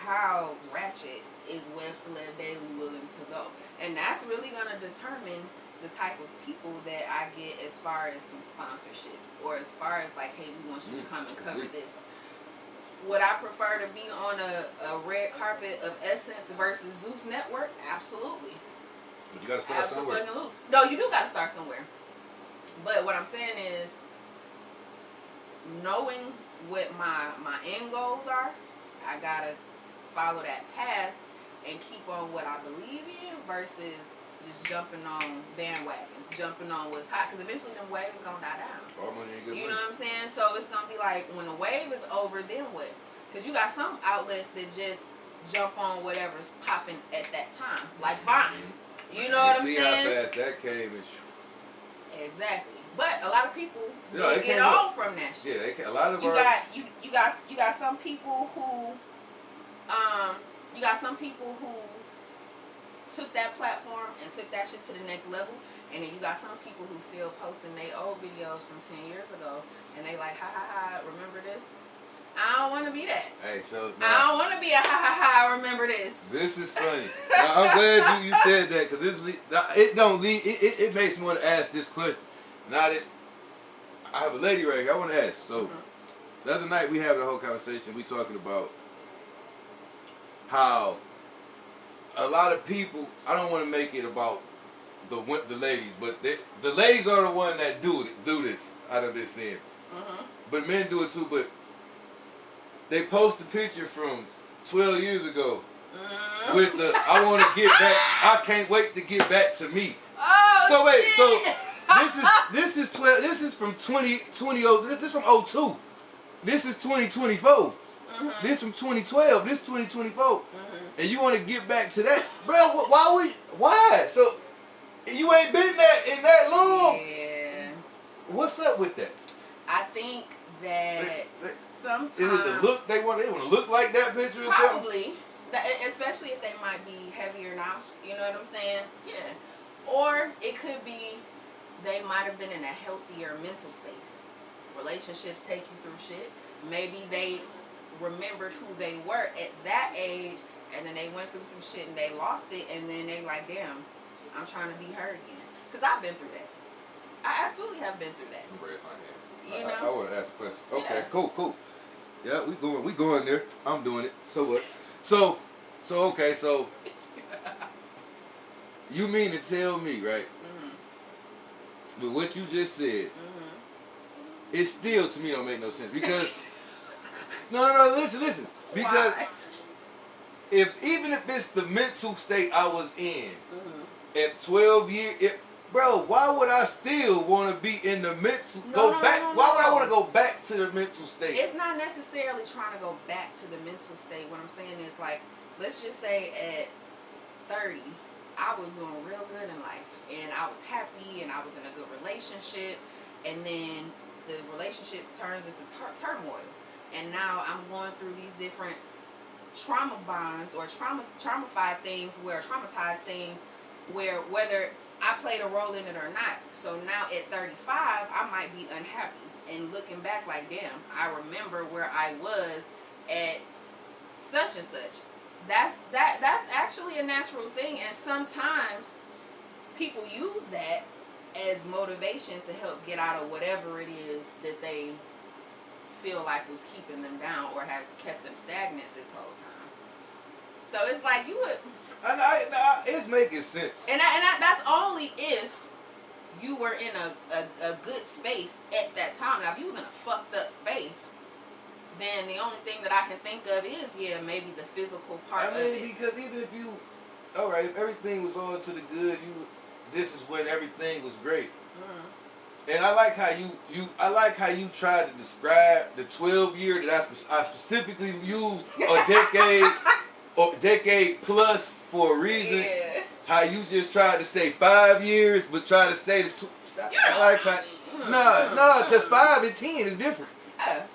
how ratchet is Web Celeb Daily willing to go? And that's really gonna determine the type of people that I get as far as some sponsorships, or as far as like, hey, we want you to come and cover this. Would I prefer to be on a red carpet of Essence versus Zeus Network? Absolutely. But you gotta start somewhere. No, you do gotta start somewhere. But what I'm saying is, knowing what my end goals are, I gotta follow that path and keep on what I believe in versus just jumping on bandwagons, jumping on what's hot, because eventually them waves gonna die down. All money ain't good You money. know what I'm saying? So it's gonna be like, when the wave is over, then what? Because you got some outlets that just jump on whatever's popping at that time, like Vine. You know what I'm saying? See how fast that came and Exactly. But a lot of people Yeah, they get on from that shit. yeah, they can, a lot of You our got some people who took that platform and took that shit to the next level, and then you got some people who still posting their old videos from 10 years ago, and they like, ha ha ha, remember this? I don't want to be that. Hey, so I don't want to be a ha ha ha, remember this. This is funny. Now, I'm glad you said that, because it makes me want to ask this question. Now that I have a lady right here, I want to ask. So the other night we having a whole conversation. We talking about how a lot of people. I don't want to make it about the ladies, but the ladies are the one that do this. Out of this end, but men do it too. But they post a picture from 12 years ago with the "I want to get back. I can't wait to get back to me." Oh, so wait, shit. so. This is 12. This is from 2020. This is from 02. This is 2024. This from 2012. This 2024. And you want to get back to that, bro? Why? So you ain't been that in that long. Yeah. What's up with that? I think that sometimes Is it the look they want? They want to look like that picture or something? probably, especially if they might be heavier now. You know what I'm saying? Yeah. Or it could be they might have been in a healthier mental space. Relationships take you through shit. Maybe they remembered who they were at that age, and then they went through some shit and they lost it, and then they like, damn, I'm trying to be her again. Because I've been through that. I absolutely have been through that. I'm raising my hand. You know? I want to ask a question. Okay, Yeah. cool. Yeah, we going there. I'm doing it. So what? So okay, so you mean to tell me, right? But what you just said, it still to me don't make no sense, because no, listen, because Why? even if it's the mental state I was in at 12 years, bro, why would I still want to be in the mental why would I want to go back to the mental state? It's not necessarily trying to go back to the mental state. What I'm saying is, like, let's just say at 30, I was doing real good in life, and I was happy, and I was in a good relationship, and then the relationship turns into turmoil, and now I'm going through these different trauma bonds or traumatized things where whether I played a role in it or not. So now at 35, I might be unhappy, and looking back like, damn, I remember where I was at such and such. That's actually a natural thing, and sometimes people use that as motivation to help get out of whatever it is that they feel like was keeping them down or has kept them stagnant this whole time. So it's like you would, and it's making sense. and that's only if you were in a good space at that time. Now, if you was in a fucked up space, then the only thing that I can think of is, maybe the physical part of it. Because even if you, alright, if everything was all to the good, this is when everything was great. And I like how you tried to describe the 12-year that I specifically used a decade plus for a reason. Yeah. How you just tried to say 5 years, but try to say I like how, no, because 5 and 10 is different.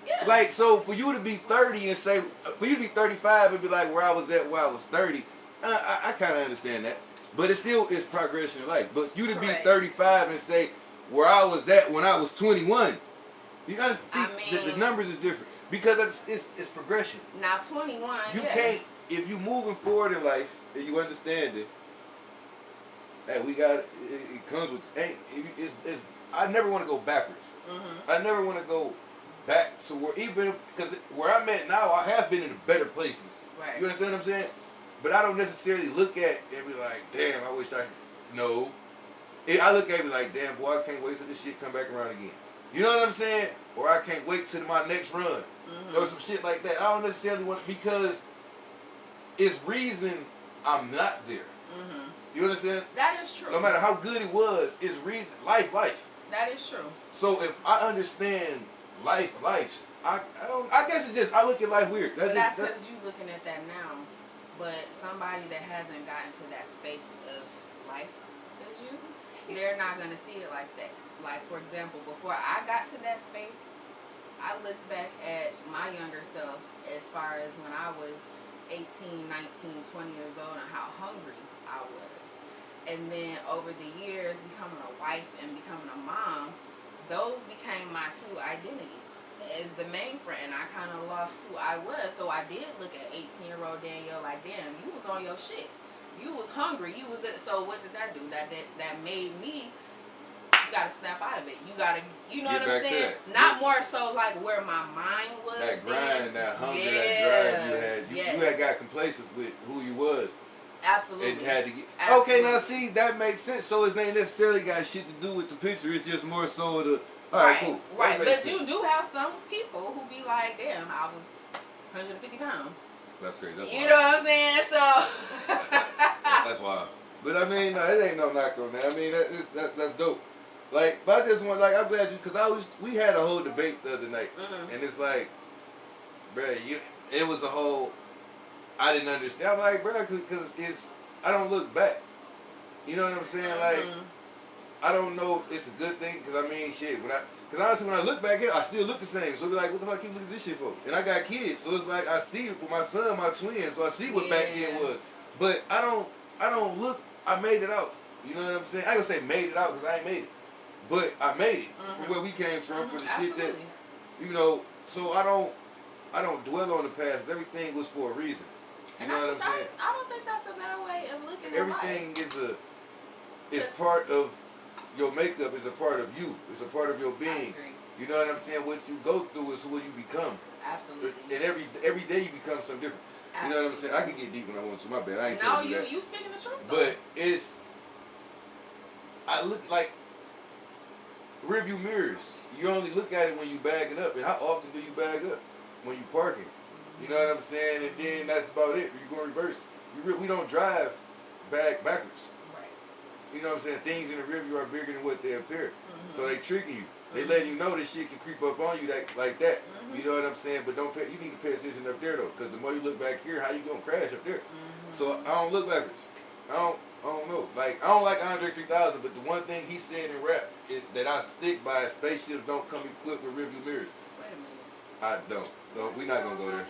Yeah. Like, so for you to be 30 and say, for you to be 35 and be like where I was at while I was 30, I kind of understand that. But it still is progression in life. But you to be 35 and say where I was at when I was 21, you gotta see the numbers is different, because it's progression. Now 21, You can't if you moving forward in life and you understand it, hey, we got it comes with it's I never want to go backwards. Mm-hmm. I never want to go back to where even because where I'm at now, I have been in the better places. Right. You understand what I'm saying? But I don't necessarily look at and be like, damn, I wish I no. I look at it like, damn, boy, I can't wait till this shit come back around again. You know what I'm saying? Or I can't wait till my next run. Mm-hmm. Or some shit like that. I don't necessarily want because it's reason I'm not there. Mm-hmm. You understand? That is true. No matter how good it was, it's reason life. That is true. So if I understand life, I guess it's just I look at life weird. But that's because you looking at that now. But somebody that hasn't gotten to that space of life as you, they're not gonna see it like that. Like for example, before I got to that space, I looked back at my younger self as far as when I was 18, 19, 20 years old and how hungry I was. And then over the years, becoming a wife and becoming a mom, those became my two identities. As the main friend, I kind of lost who I was. So I did look at 18-year-old Danielle like, damn, you was on your shit. You was hungry. You was so what did that do? That made me. You gotta snap out of it. You gotta, you know Get what I'm back to saying? that. Not more so like where my mind was. That grind, then. that hunger, Yeah. that drive you had. Yes. You had got complacent with who you was. Absolutely. And had to get. Absolutely. Okay, now see, that makes sense. So it ain't necessarily got shit to do with the picture. It's just more so the. All right, cool. Right, That but makes you sense. do have some people who be like, damn, I was 150 pounds. That's crazy. That's You wild. know what I'm saying? So. That's wild. But I mean, no, it ain't no knock on that. I mean, that's dope. Like, but I just want, like, I'm glad you, because we had a whole debate the other night. Mm-hmm. And it's like, bruh, it was a whole, I didn't understand. I'm like, bruh, because I don't look back. You know what I'm saying? Like, Mm-hmm. I don't know if it's a good thing, because I mean, shit, because honestly, when I look back here, I still look the same. So be like, what the fuck I keep looking at this shit for? And I got kids, so it's like, I see it with my son, my twin, so I see what back then was. But I don't look, I made it out. You know what I'm saying? I ain't gonna say made it out, because I ain't made it. But I made it from where we came from, for the shit that, you know, so I don't dwell on the past. Everything was for a reason. You know what I'm saying? I don't think that's a bad way of looking at life. Everything is part of your makeup, is a part of you. It's a part of your being. You know what I'm saying? What you go through is who you become. Absolutely. And every day you become something different. Absolutely. You know what I'm saying? I can get deep when I want to. My bad. I ain't telling you that. You speaking the truth. But I look like rearview mirrors. You only look at it when you bag it up. And how often do you bag up? When you parking. You know what I'm saying? And then that's about it. You go reverse. We don't drive backwards. Right. You know what I'm saying? Things in the rearview are bigger than what they appear. Mm-hmm. So So they tricking you. They letting you know this shit can creep up on you like that. Mm-hmm. You know what I'm saying? But you need to pay attention up there though, because the more you look back here, how you gonna crash up there? Mm-hmm. So I don't look backwards. I don't know. Like I don't like Andre 3000, but the one thing he said in rap that I stick by is spaceships don't come equipped with rearview mirrors. Wait a minute. I don't. No, we're not gonna go there.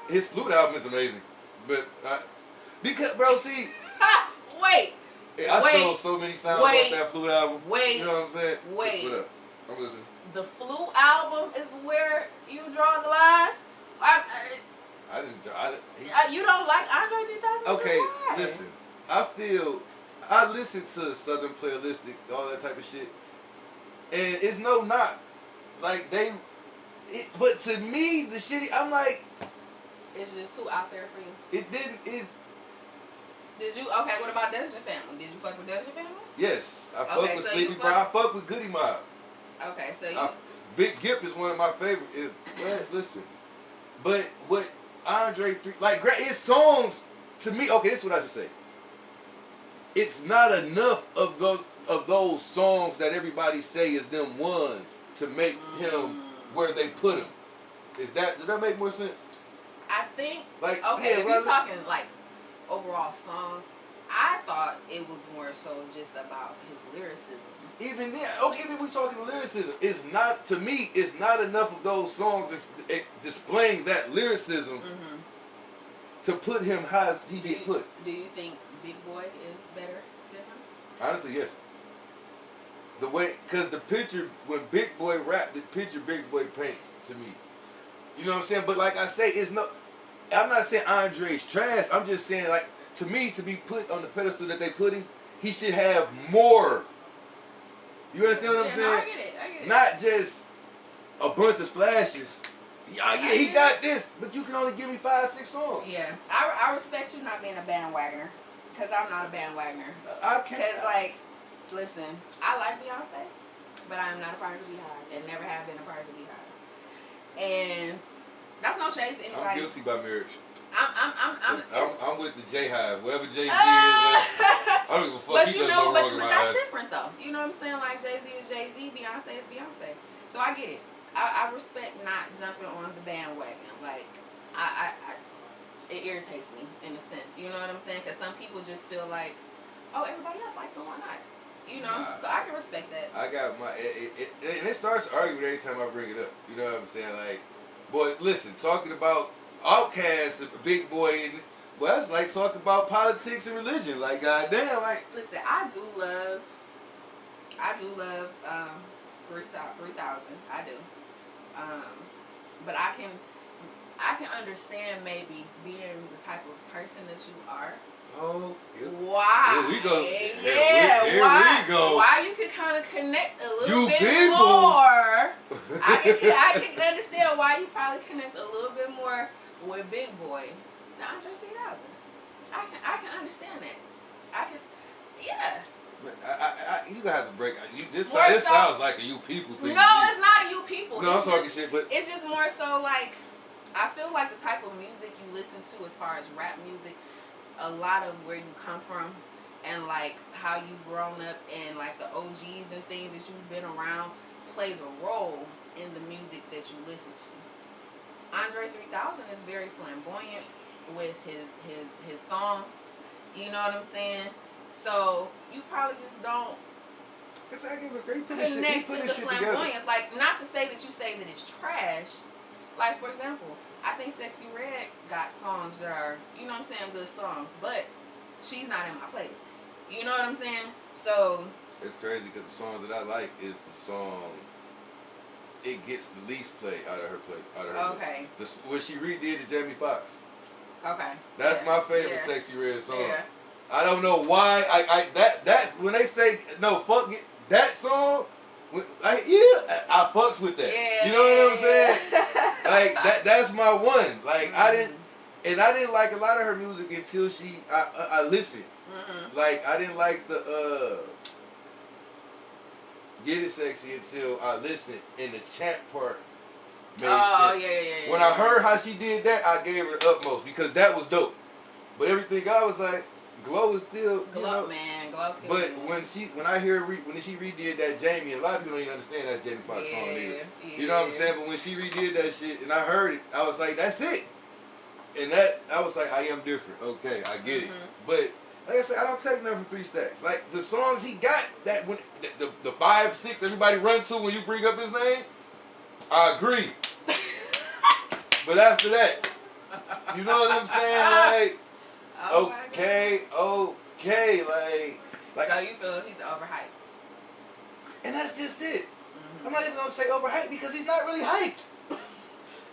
His flute album is amazing, but because bro, see, Wait. I stole so many sounds off that flute album. You know what I'm saying? What up? I'm listening. The flute album is where you draw the line. I didn't. You don't like Andre 3000? Okay, Why? listen. I listen to Southern Playalistic, all that type of shit, and it's no knock. Like but to me, the shit, I'm like, It's just too out there for you. Did you? Okay, what about Dungeon Family? Did you fuck with Dungeon Family? Yes, I fuck with so Sleepy Brown. I fuck with Goody Mob. Okay, so you. Big Gip is one of my favorites. Listen, but what Andre his songs to me. Okay, this is what I should say. It's not enough of those songs that everybody say is them ones to make him where they put him. Did that make more sense? I think. Like Okay, if you're talking like overall songs, I thought it was more so just about his lyricism. Even then, okay, even we talking lyricism, it's not, to me, it's not enough of those songs displaying that lyricism to put him high as he get put. Do you think Big Boy is better than him? Honestly, yes. The way, because the picture, when Big Boy rap, the picture Big Boy paints to me. You know what I'm saying? But like I say, I'm not saying Andre's trash. I'm just saying, like, to me, to be put on the pedestal that they put him, he should have more. You understand what I'm saying? No, I get it. Not just a bunch of splashes. Yeah, he got this, but you can only give me 5, 6 songs. Yeah, I respect you not being a bandwagoner, because I'm not a bandwagoner. I can't. Because, like, listen, I like Beyonce, but I am not a part of the Beehive, and never have been a part of the Beehive. And that's no shade to anybody. I'm guilty by marriage. I'm with the J-Hive. Whatever Jay-Z is, I don't give a fuck. But he you does know, no wrong in my that's eyes. different though. You know what I'm saying? Like Jay-Z is Jay-Z, Beyonce is Beyonce. So I get it. I respect not jumping on the bandwagon. Like it irritates me in a sense. You know what I'm saying? Because some people just feel like, oh, everybody else likes them, why not? You know, so I can respect that. I got my and it starts arguing every time I bring it up. You know what I'm saying? Like, boy, listen, talking about Outkast, a big boy, well, that's like talking about politics and religion. Like, goddamn, like. Listen, I do love 3000. I do, but I can understand maybe being the type of person that you are. Oh, yeah. Why? Here we go. Yeah, why? We go. Why you could kind of connect a little bit people. more. I can understand why you probably connect a little bit more with Big Boy. Now, Andre 3000. I can understand that. Yeah. You gonna have to break. This More sounds like a you people thing. No, it's not a you people. No, I'm talking shit, but it's just more so like I feel like the type of music you listen to, as far as rap music, a lot of where you come from and like how you've grown up and like the OGs and things that you've been around plays a role in the music that you listen to. Andre 3000 is very flamboyant with his songs. You know what I'm saying? So you probably just don't connect to the flamboyance. Like, not to say that you say that it's trash. Like, for example, I think Sexy Red got songs that are, you know what I'm saying, good songs, but she's not in my playlist. You know what I'm saying? So it's crazy because the song that I like is the song. It gets the least play out of her play. Okay. When she redid the Jamie Foxx. Okay. That's my favorite Sexy Red song. Yeah. I don't know why. That's when they say no, fuck it. That song, I fucks with that. Yeah. You know what I'm saying? Like that's my one. Like I didn't like a lot of her music until I listened. Mm-hmm. Like I didn't like the Get It Sexy until I listened, and the chant part made sense. Yeah. When I heard how she did that, I gave her the utmost because that was dope. But everything I was like, Glow is still Glow, man. Glow. But when she redid that Jamie, and a lot of people don't even understand that Jamie Foxx song either. Yeah. You know what I'm saying? But when she redid that shit and I heard it, I was like, that's it. And that I was like, I am different. Okay, I get it. But like I said, I don't take nothing from 3 Stacks. Like the songs he got that when the 5, 6 everybody run to when you bring up his name, I agree. But after that, you know what I'm saying? Like okay, like so you feel he's overhyped. And that's just it. I'm not even gonna say overhyped because he's not really hyped.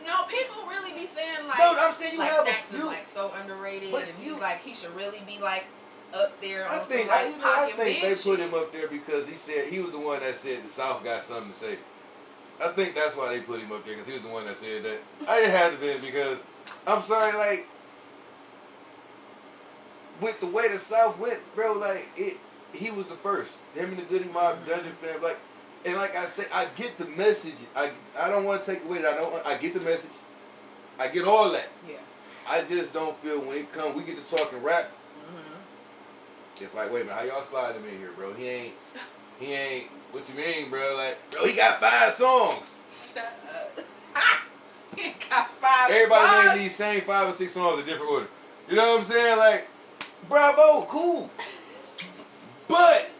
No, people really be saying like. No, I'm saying you like have Stacks a is few. like so underrated, But and he's like he should really be like up there. I On think some, like, I pocket think they bitch. put him up there because he was the one that said the South got something to say. I think that's why they put him up there because he was the one that said that. It had to be because I'm sorry, like with the way the South went, bro, like he was the first. Him and the Goody Mob, Dungeon Fam, like, and like I said, I get the message. I don't want to take away that. I get the message. I get all that. Yeah. I just don't feel when it comes, we get to talking rap. It's like, wait a minute, how y'all slide him in here, bro? He ain't. What you mean, bro? Like, bro, he got 5 songs. Shut up. He got 5 Everybody songs. named these same 5 or 6 songs in different order. You know what I'm saying? Like, bravo, cool. But,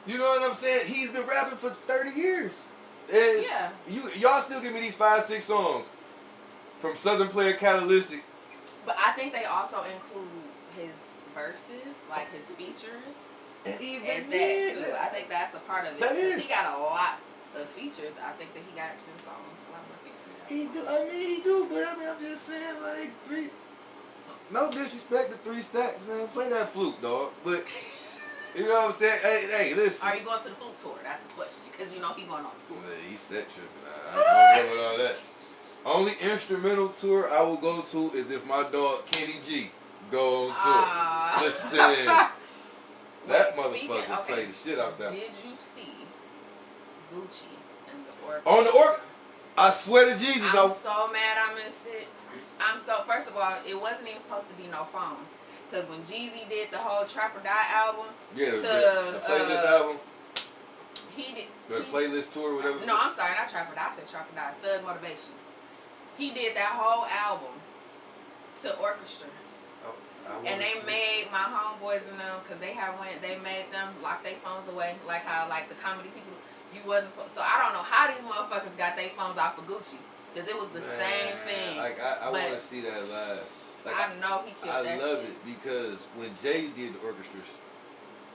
you know what I'm saying? He's been rapping for 30 years. And yeah. Y'all still give me these 5, 6 songs from Southern Player Catalytic. But I think they also include his verses, like his features. And even that too. I think that's a part of it. That is. He got a lot of features. I think that he got good songs. A lot more features. He do. I mean, he do. But I mean, I'm just saying, like, no disrespect to 3 Stacks, man. Play that flute, dog. But you know what I'm saying? Hey, listen. Are you going to the flute tour? That's the question. Because you know he going on school. Man, he's set tripping. I don't know what all that. Only instrumental tour I will go to is if my dog Kenny G go on tour. Listen, that motherfucker played the shit out there. Did you see Gucci and the orchestra? On the orchestra? I swear to Jesus. I'm so mad I missed it. First of all, it wasn't even supposed to be no phones. Because when Jeezy did the whole Trap or Die album, the playlist album, he did. The playlist tour, whatever. No, I'm sorry, not Trap or Die. I said Trap or Die. Thug Motivation. He did that whole album to orchestra. And they made my homeboys and them, because they made them lock their phones away, like how the comedy people, you wasn't supposed. So I don't know how these motherfuckers got their phones off of Gucci, because it was the same thing. Like I want to see that live. Like, I know he killed that shit. I love it because when Jay did the orchestras,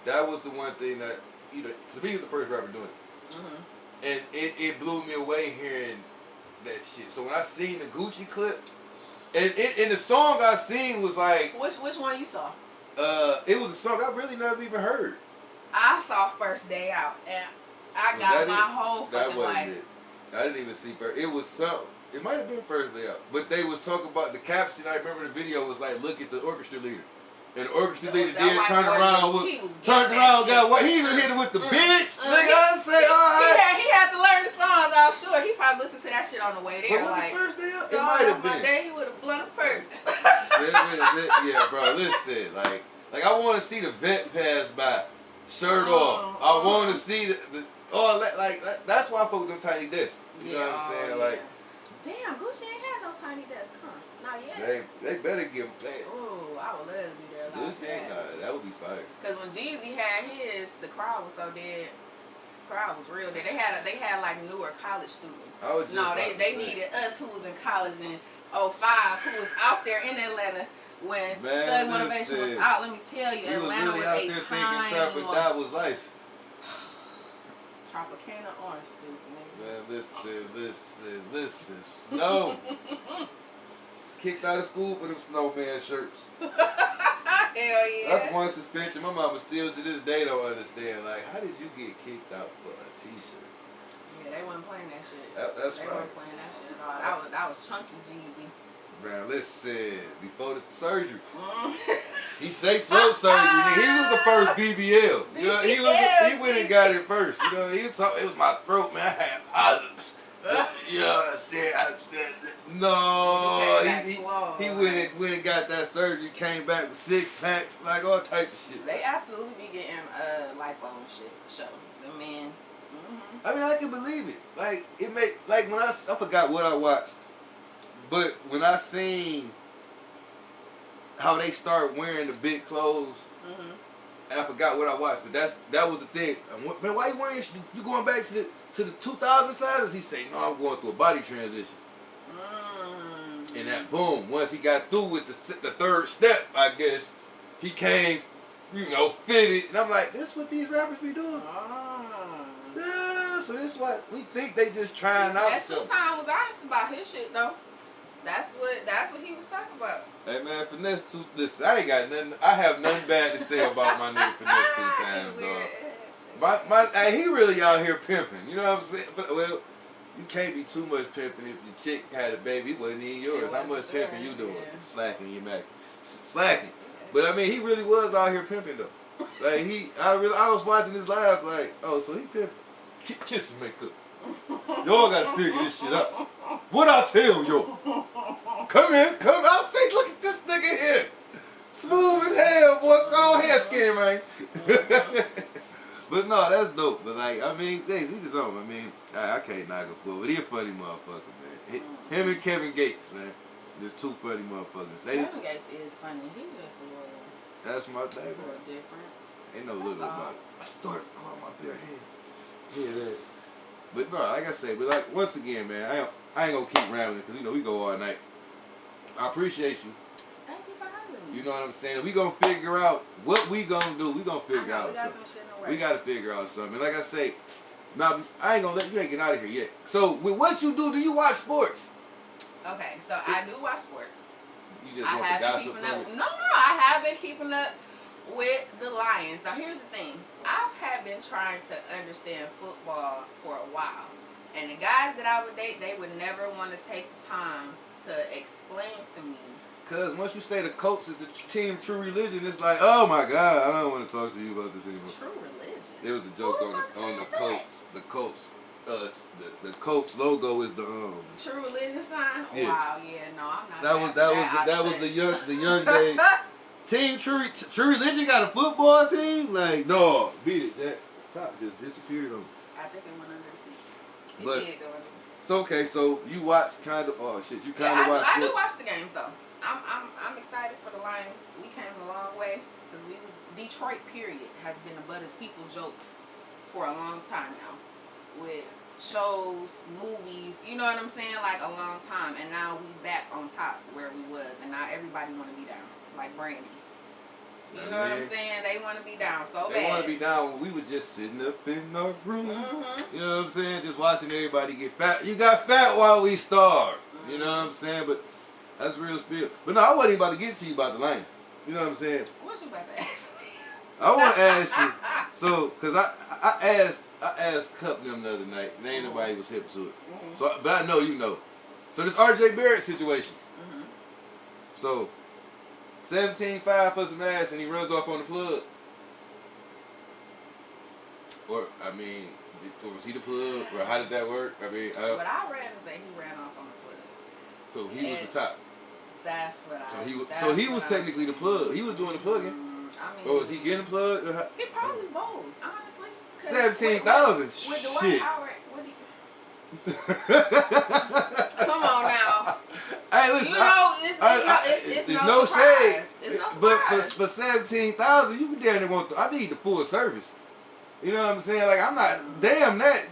that was the one thing that, to me, he was the first rapper doing it. Mm-hmm. And it blew me away hearing that shit. So when I seen the Gucci clip, and the song I seen was like... Which one you saw? It was a song I really never even heard. I saw First Day Out, and I got my whole fucking life. It. I didn't even see first. It was something. It might have been First Day Out. But they was talking about the caption. I remember the video was like, look at the orchestra leader. And the orchestra leader did turn around. He even hit it with the bitch. I say, all right. He had to learn the songs. I'm sure he probably listened to that shit on the way there. What was the First Day Out? It might have been. Day, he would have blown a perk. Yeah, bro. Listen, like I want to see the vet pass by, shirt off. I want to see the all that. Like that's why I fuck with them tiny discs. You know what I'm saying? Like, damn, Gucci ain't had no tiny desk, huh? Not yet. They better give. Ooh, I would love to be there. Gucci ain't that would be fire. Cause when Jeezy had his, the crowd was so dead. The crowd was real dead. They had like newer college students. They needed us who was in college in 05, who was out there in Atlanta when Thug Motivation was out. Let me tell you, Atlanta was out a there time. thinking Trap or Die was life. Tropicana orange juice, nigga. Man, listen. Snow. Kicked out of school for them snowman shirts. Hell yeah. That's one suspension. My mama still to this day don't understand. Like, how did you get kicked out for a t-shirt? Yeah, they wasn't playing that shit. That's they right. weren't playing that shit at all. That was chunky Jeezy. Man, listen, before the surgery. He say throat surgery. He was the first BBL. You know, he went and got it first. You know, he was talking, it was my throat, man. I had polyps. You know what I'm saying? He went and got that surgery, came back with 6 packs, like all type of shit. They absolutely be getting lipo and shit for sure. The men. Mm-hmm. I mean, I can believe it. Like it made when I forgot what I watched, but when I seen how they start wearing the big clothes, and I forgot what I watched, but that was the thing. Man, why you wearing? You going back to the 2000 sizes? He say, no, I'm going through a body transition. And that boom, once he got through with the third step, I guess he came, fitted, and I'm like, this what these rappers be doing. Yeah, so this is what we think they just trying out. That's Tucson was honest about his shit though. That's what he was talking about. Hey man, Finesse listen, I ain't got nothing. I have nothing bad to say about my nigga Finesse 2 Times, dog. He really out here pimping. You know what I'm saying? But well, you can't be too much pimping if your chick had a baby. It wasn't even yours. How much pimping you doing? Yeah. Slacking, you Mac. Slacking. But I mean, he really was out here pimping though. Like I was watching his live. Like, oh, so he pimping. Kiss and make up. Y'all gotta figure this shit out. What I tell y'all? Come in. I say, look at this nigga here. Smooth as hell, boy. Go ahead, skinny man. But no, that's dope. But like, I mean, he's his own. I mean, I can't knock him for it. But he a funny motherfucker, man. Him and Kevin Gates, man. There's 2 funny motherfuckers. Kevin Gates is funny. He's just a little. That's my thing. He's a little different. Ain't no little about it. I started to call my bare hands. Yeah, that. But no, like I say, but like once again, man, I ain't gonna keep rambling because we go all night. I appreciate you. Thank you for having me. You know what I'm saying? We gonna figure out what we gonna do. We gonna figure out something. We gotta figure out something. Like I say, now I ain't gonna let you ain't get out of here yet. So with what you do you watch sports? Okay, so I do watch sports. You just I want the have been gossip keeping up. from it? No, I have been keeping up with the Lions. Now, here's the thing. I have been trying to understand football for a while. And the guys that I would date, they would never want to take the time to explain to me. Because once you say the Colts is the team true religion, it's like, oh my God, I don't want to talk to you about this anymore. True religion? There was a joke Who the on fuck the said Colts. The Colts. The Colts logo is the True religion sign? Yeah. Wow, yeah, no, I'm not. That was the young day. Team True Religion got a football team? Like, no, beat it, Jack. Top just disappeared on me. I think it went under the seat. It But- did go under the seat. So okay, so you watch kind of you kind of watch. I do sports. watch the games though. I'm excited for the Lions. We came a long way because Detroit period has been a butt of people jokes for a long time now, with shows, movies. You know what I'm saying? Like a long time, and now we back on top where we was, and now everybody want to be down, like Brandy. You know what I'm saying? They want to be down so bad. They want to be down when we was just sitting up in our room. Mm-hmm. You know what I'm saying? Just watching everybody get fat. You got fat while we starved. Mm-hmm. You know what I'm saying? But that's real spill. But no, I wasn't about to get to you about the Lions. You know what I'm saying? What you about to ask me? I want to ask you. So, cause I asked Cup them the other night, and ain't nobody was hip to it. Mm-hmm. So, but I know you know. So this RJ Barrett situation. Mm-hmm. So 17-5 for some ass, and he runs off on the plug. Or I mean, was he the plug? Or how did that work? I mean, What I read is that he ran off on the plug. so he was the top. That's what I. So he was technically the plug. He was doing the plugging. I mean, Or was he getting plugged? He probably both, honestly. 17,000. With Dwight Shit. Howard, what he? Come on now. Hey, listen. You know, it's there's no no surprise. shade. It's no But surprise. for 17,000, you can damn near want. I need the full service. You know what I'm saying? Like I'm not damn that.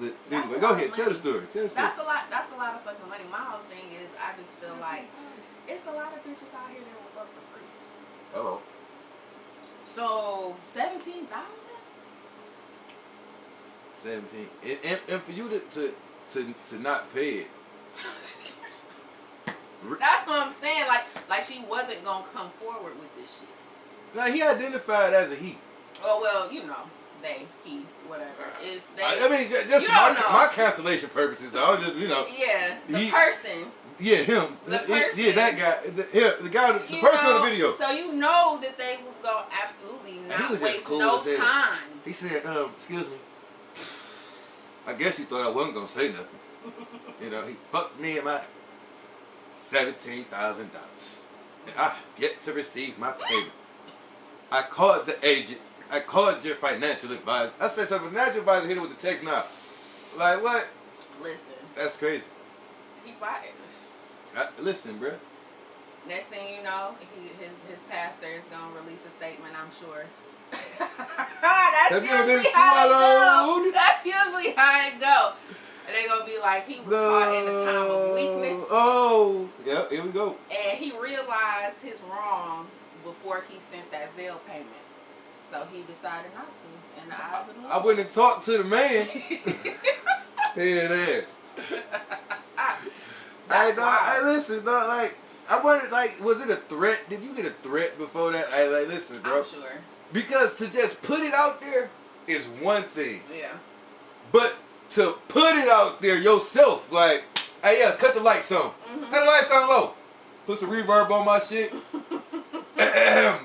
But anyway, That's go a lot ahead. of Tell the money. story. Tell the story. That's a lot. That's a lot of fucking money. My whole thing is, I just feel like it's a lot of bitches out here that will fuck for free. Oh. So 17,000. 17. And for you to not pay it. That's what I'm saying. Like she wasn't gonna come forward with this shit. Now he identified as a he. Oh well, you know, he, whatever. Is they? I mean, just You don't know. my cancellation purposes. I was just, Yeah, the he- person. Yeah, him. The person. Yeah, that guy. The guy, the You person know, on the video. So you know that they was gonna absolutely he not was just waste cool no as hell. time. He said, excuse me. I guess he thought I wasn't gonna say nothing. He fucked me in my $17,000. And I yet to receive my payment. I called the agent. I called your financial advisor. I said, so the financial advisor hit it with the text now. Like, what? Listen, That's crazy. he fired. Listen, bruh. Next thing you know, his pastor is gonna release a statement, I'm sure. That's Have you ever been usually how it go. swallowed? That's usually how it go. And they gonna be like, he was caught in a time of weakness. Oh, yeah, here we go. And he realized his wrong before he sent that Zelle payment. So he decided not to. In the eyes of the I Lord. went and talked to the man. Head ass. Hey, dog, hey, listen, dog, like, I wondered, like, was it a threat? Did you get a threat before that? Hey, like, listen, bro. I'm sure. Because to just put it out there is one thing. Yeah. But to put it out there yourself, like, hey, yeah, cut the lights on. Mm-hmm. Cut the lights on low. Put some reverb on my shit.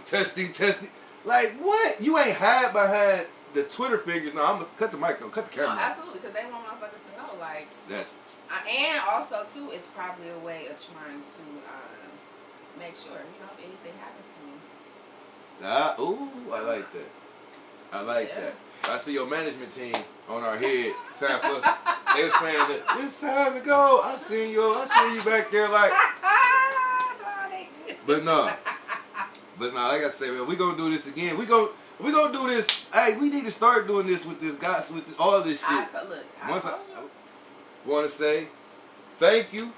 Testing. Like, what? You ain't hide behind the Twitter figures. No, I'm going to cut the mic on, cut the No, camera on. absolutely, because they want motherfuckers to know, like, That's and also too, it's probably a way of trying to make sure, if anything happens to me. ooh, I like that. I like that. I see your management team on our head. Time plus, they was playing that. It's time to go. I seen you back there like. But no, like I say, man, we gonna do this again. We gonna do this. Hey, we need to start doing this with this guys, with all this shit. I Once told I you. want to say thank you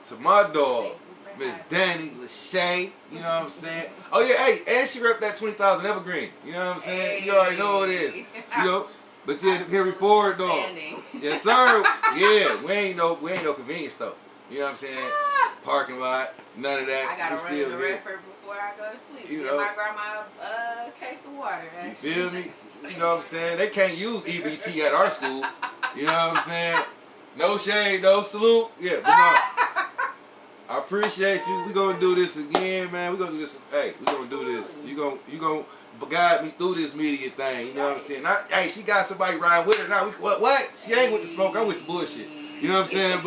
to my dog, Miss Thank you Dani Lashay. You know what I'm saying? Oh yeah, hey, and she repped that 20,000 Evergreen. You know what I'm saying? You already know what it is. But yeah, here we forward, dog. Outstanding. Yes, sir. Yeah, we ain't no convenience store. You know what I'm saying? Parking lot, none of that. I gotta We run still in the here. Redford before I go to sleep. You Give know. my grandma a case of water. You feel me? You know what I'm saying? They can't use EBT at our school. You know what I'm saying? No shade, no salute. Yeah, but no. I appreciate you. We gonna do this again, man. We gonna do this. Hey, we gonna do this. You gonna guide me through this media thing. You know what I'm saying? Hey, she got somebody riding with her now. What? She ain't with the smoke. I'm with the bullshit. You know what I'm saying?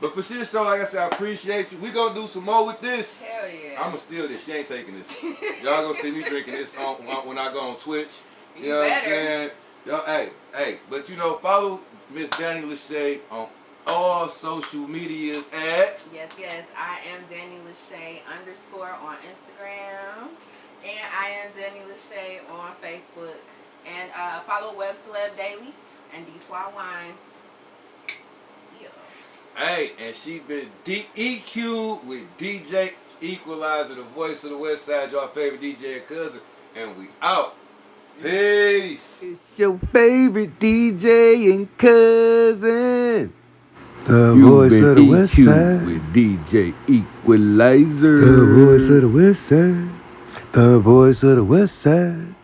But for shit show, like I said, I appreciate you. We gonna do some more with this. Hell yeah. I'ma steal this. She ain't taking this. Y'all gonna see me drinking this when I go on Twitch. You know what I'm saying? Y'all, hey, but you know, follow Miss Dani Lashay on all social media at. Yes. I am Dani Lashay _ on Instagram. And I am Dani Lashay on Facebook. And follow Web Celeb Daily and Detwah Wines. Yeah. Hey, and she been EQ'd with DJ Equalizer, the voice of the West Side, y'all favorite DJ and cousin. And we out. Peace. It's your favorite DJ and cousin. The You've voice been of the West EQ'd Side. with DJ Equalizer. The voice of the West Side. The voice of the West Side.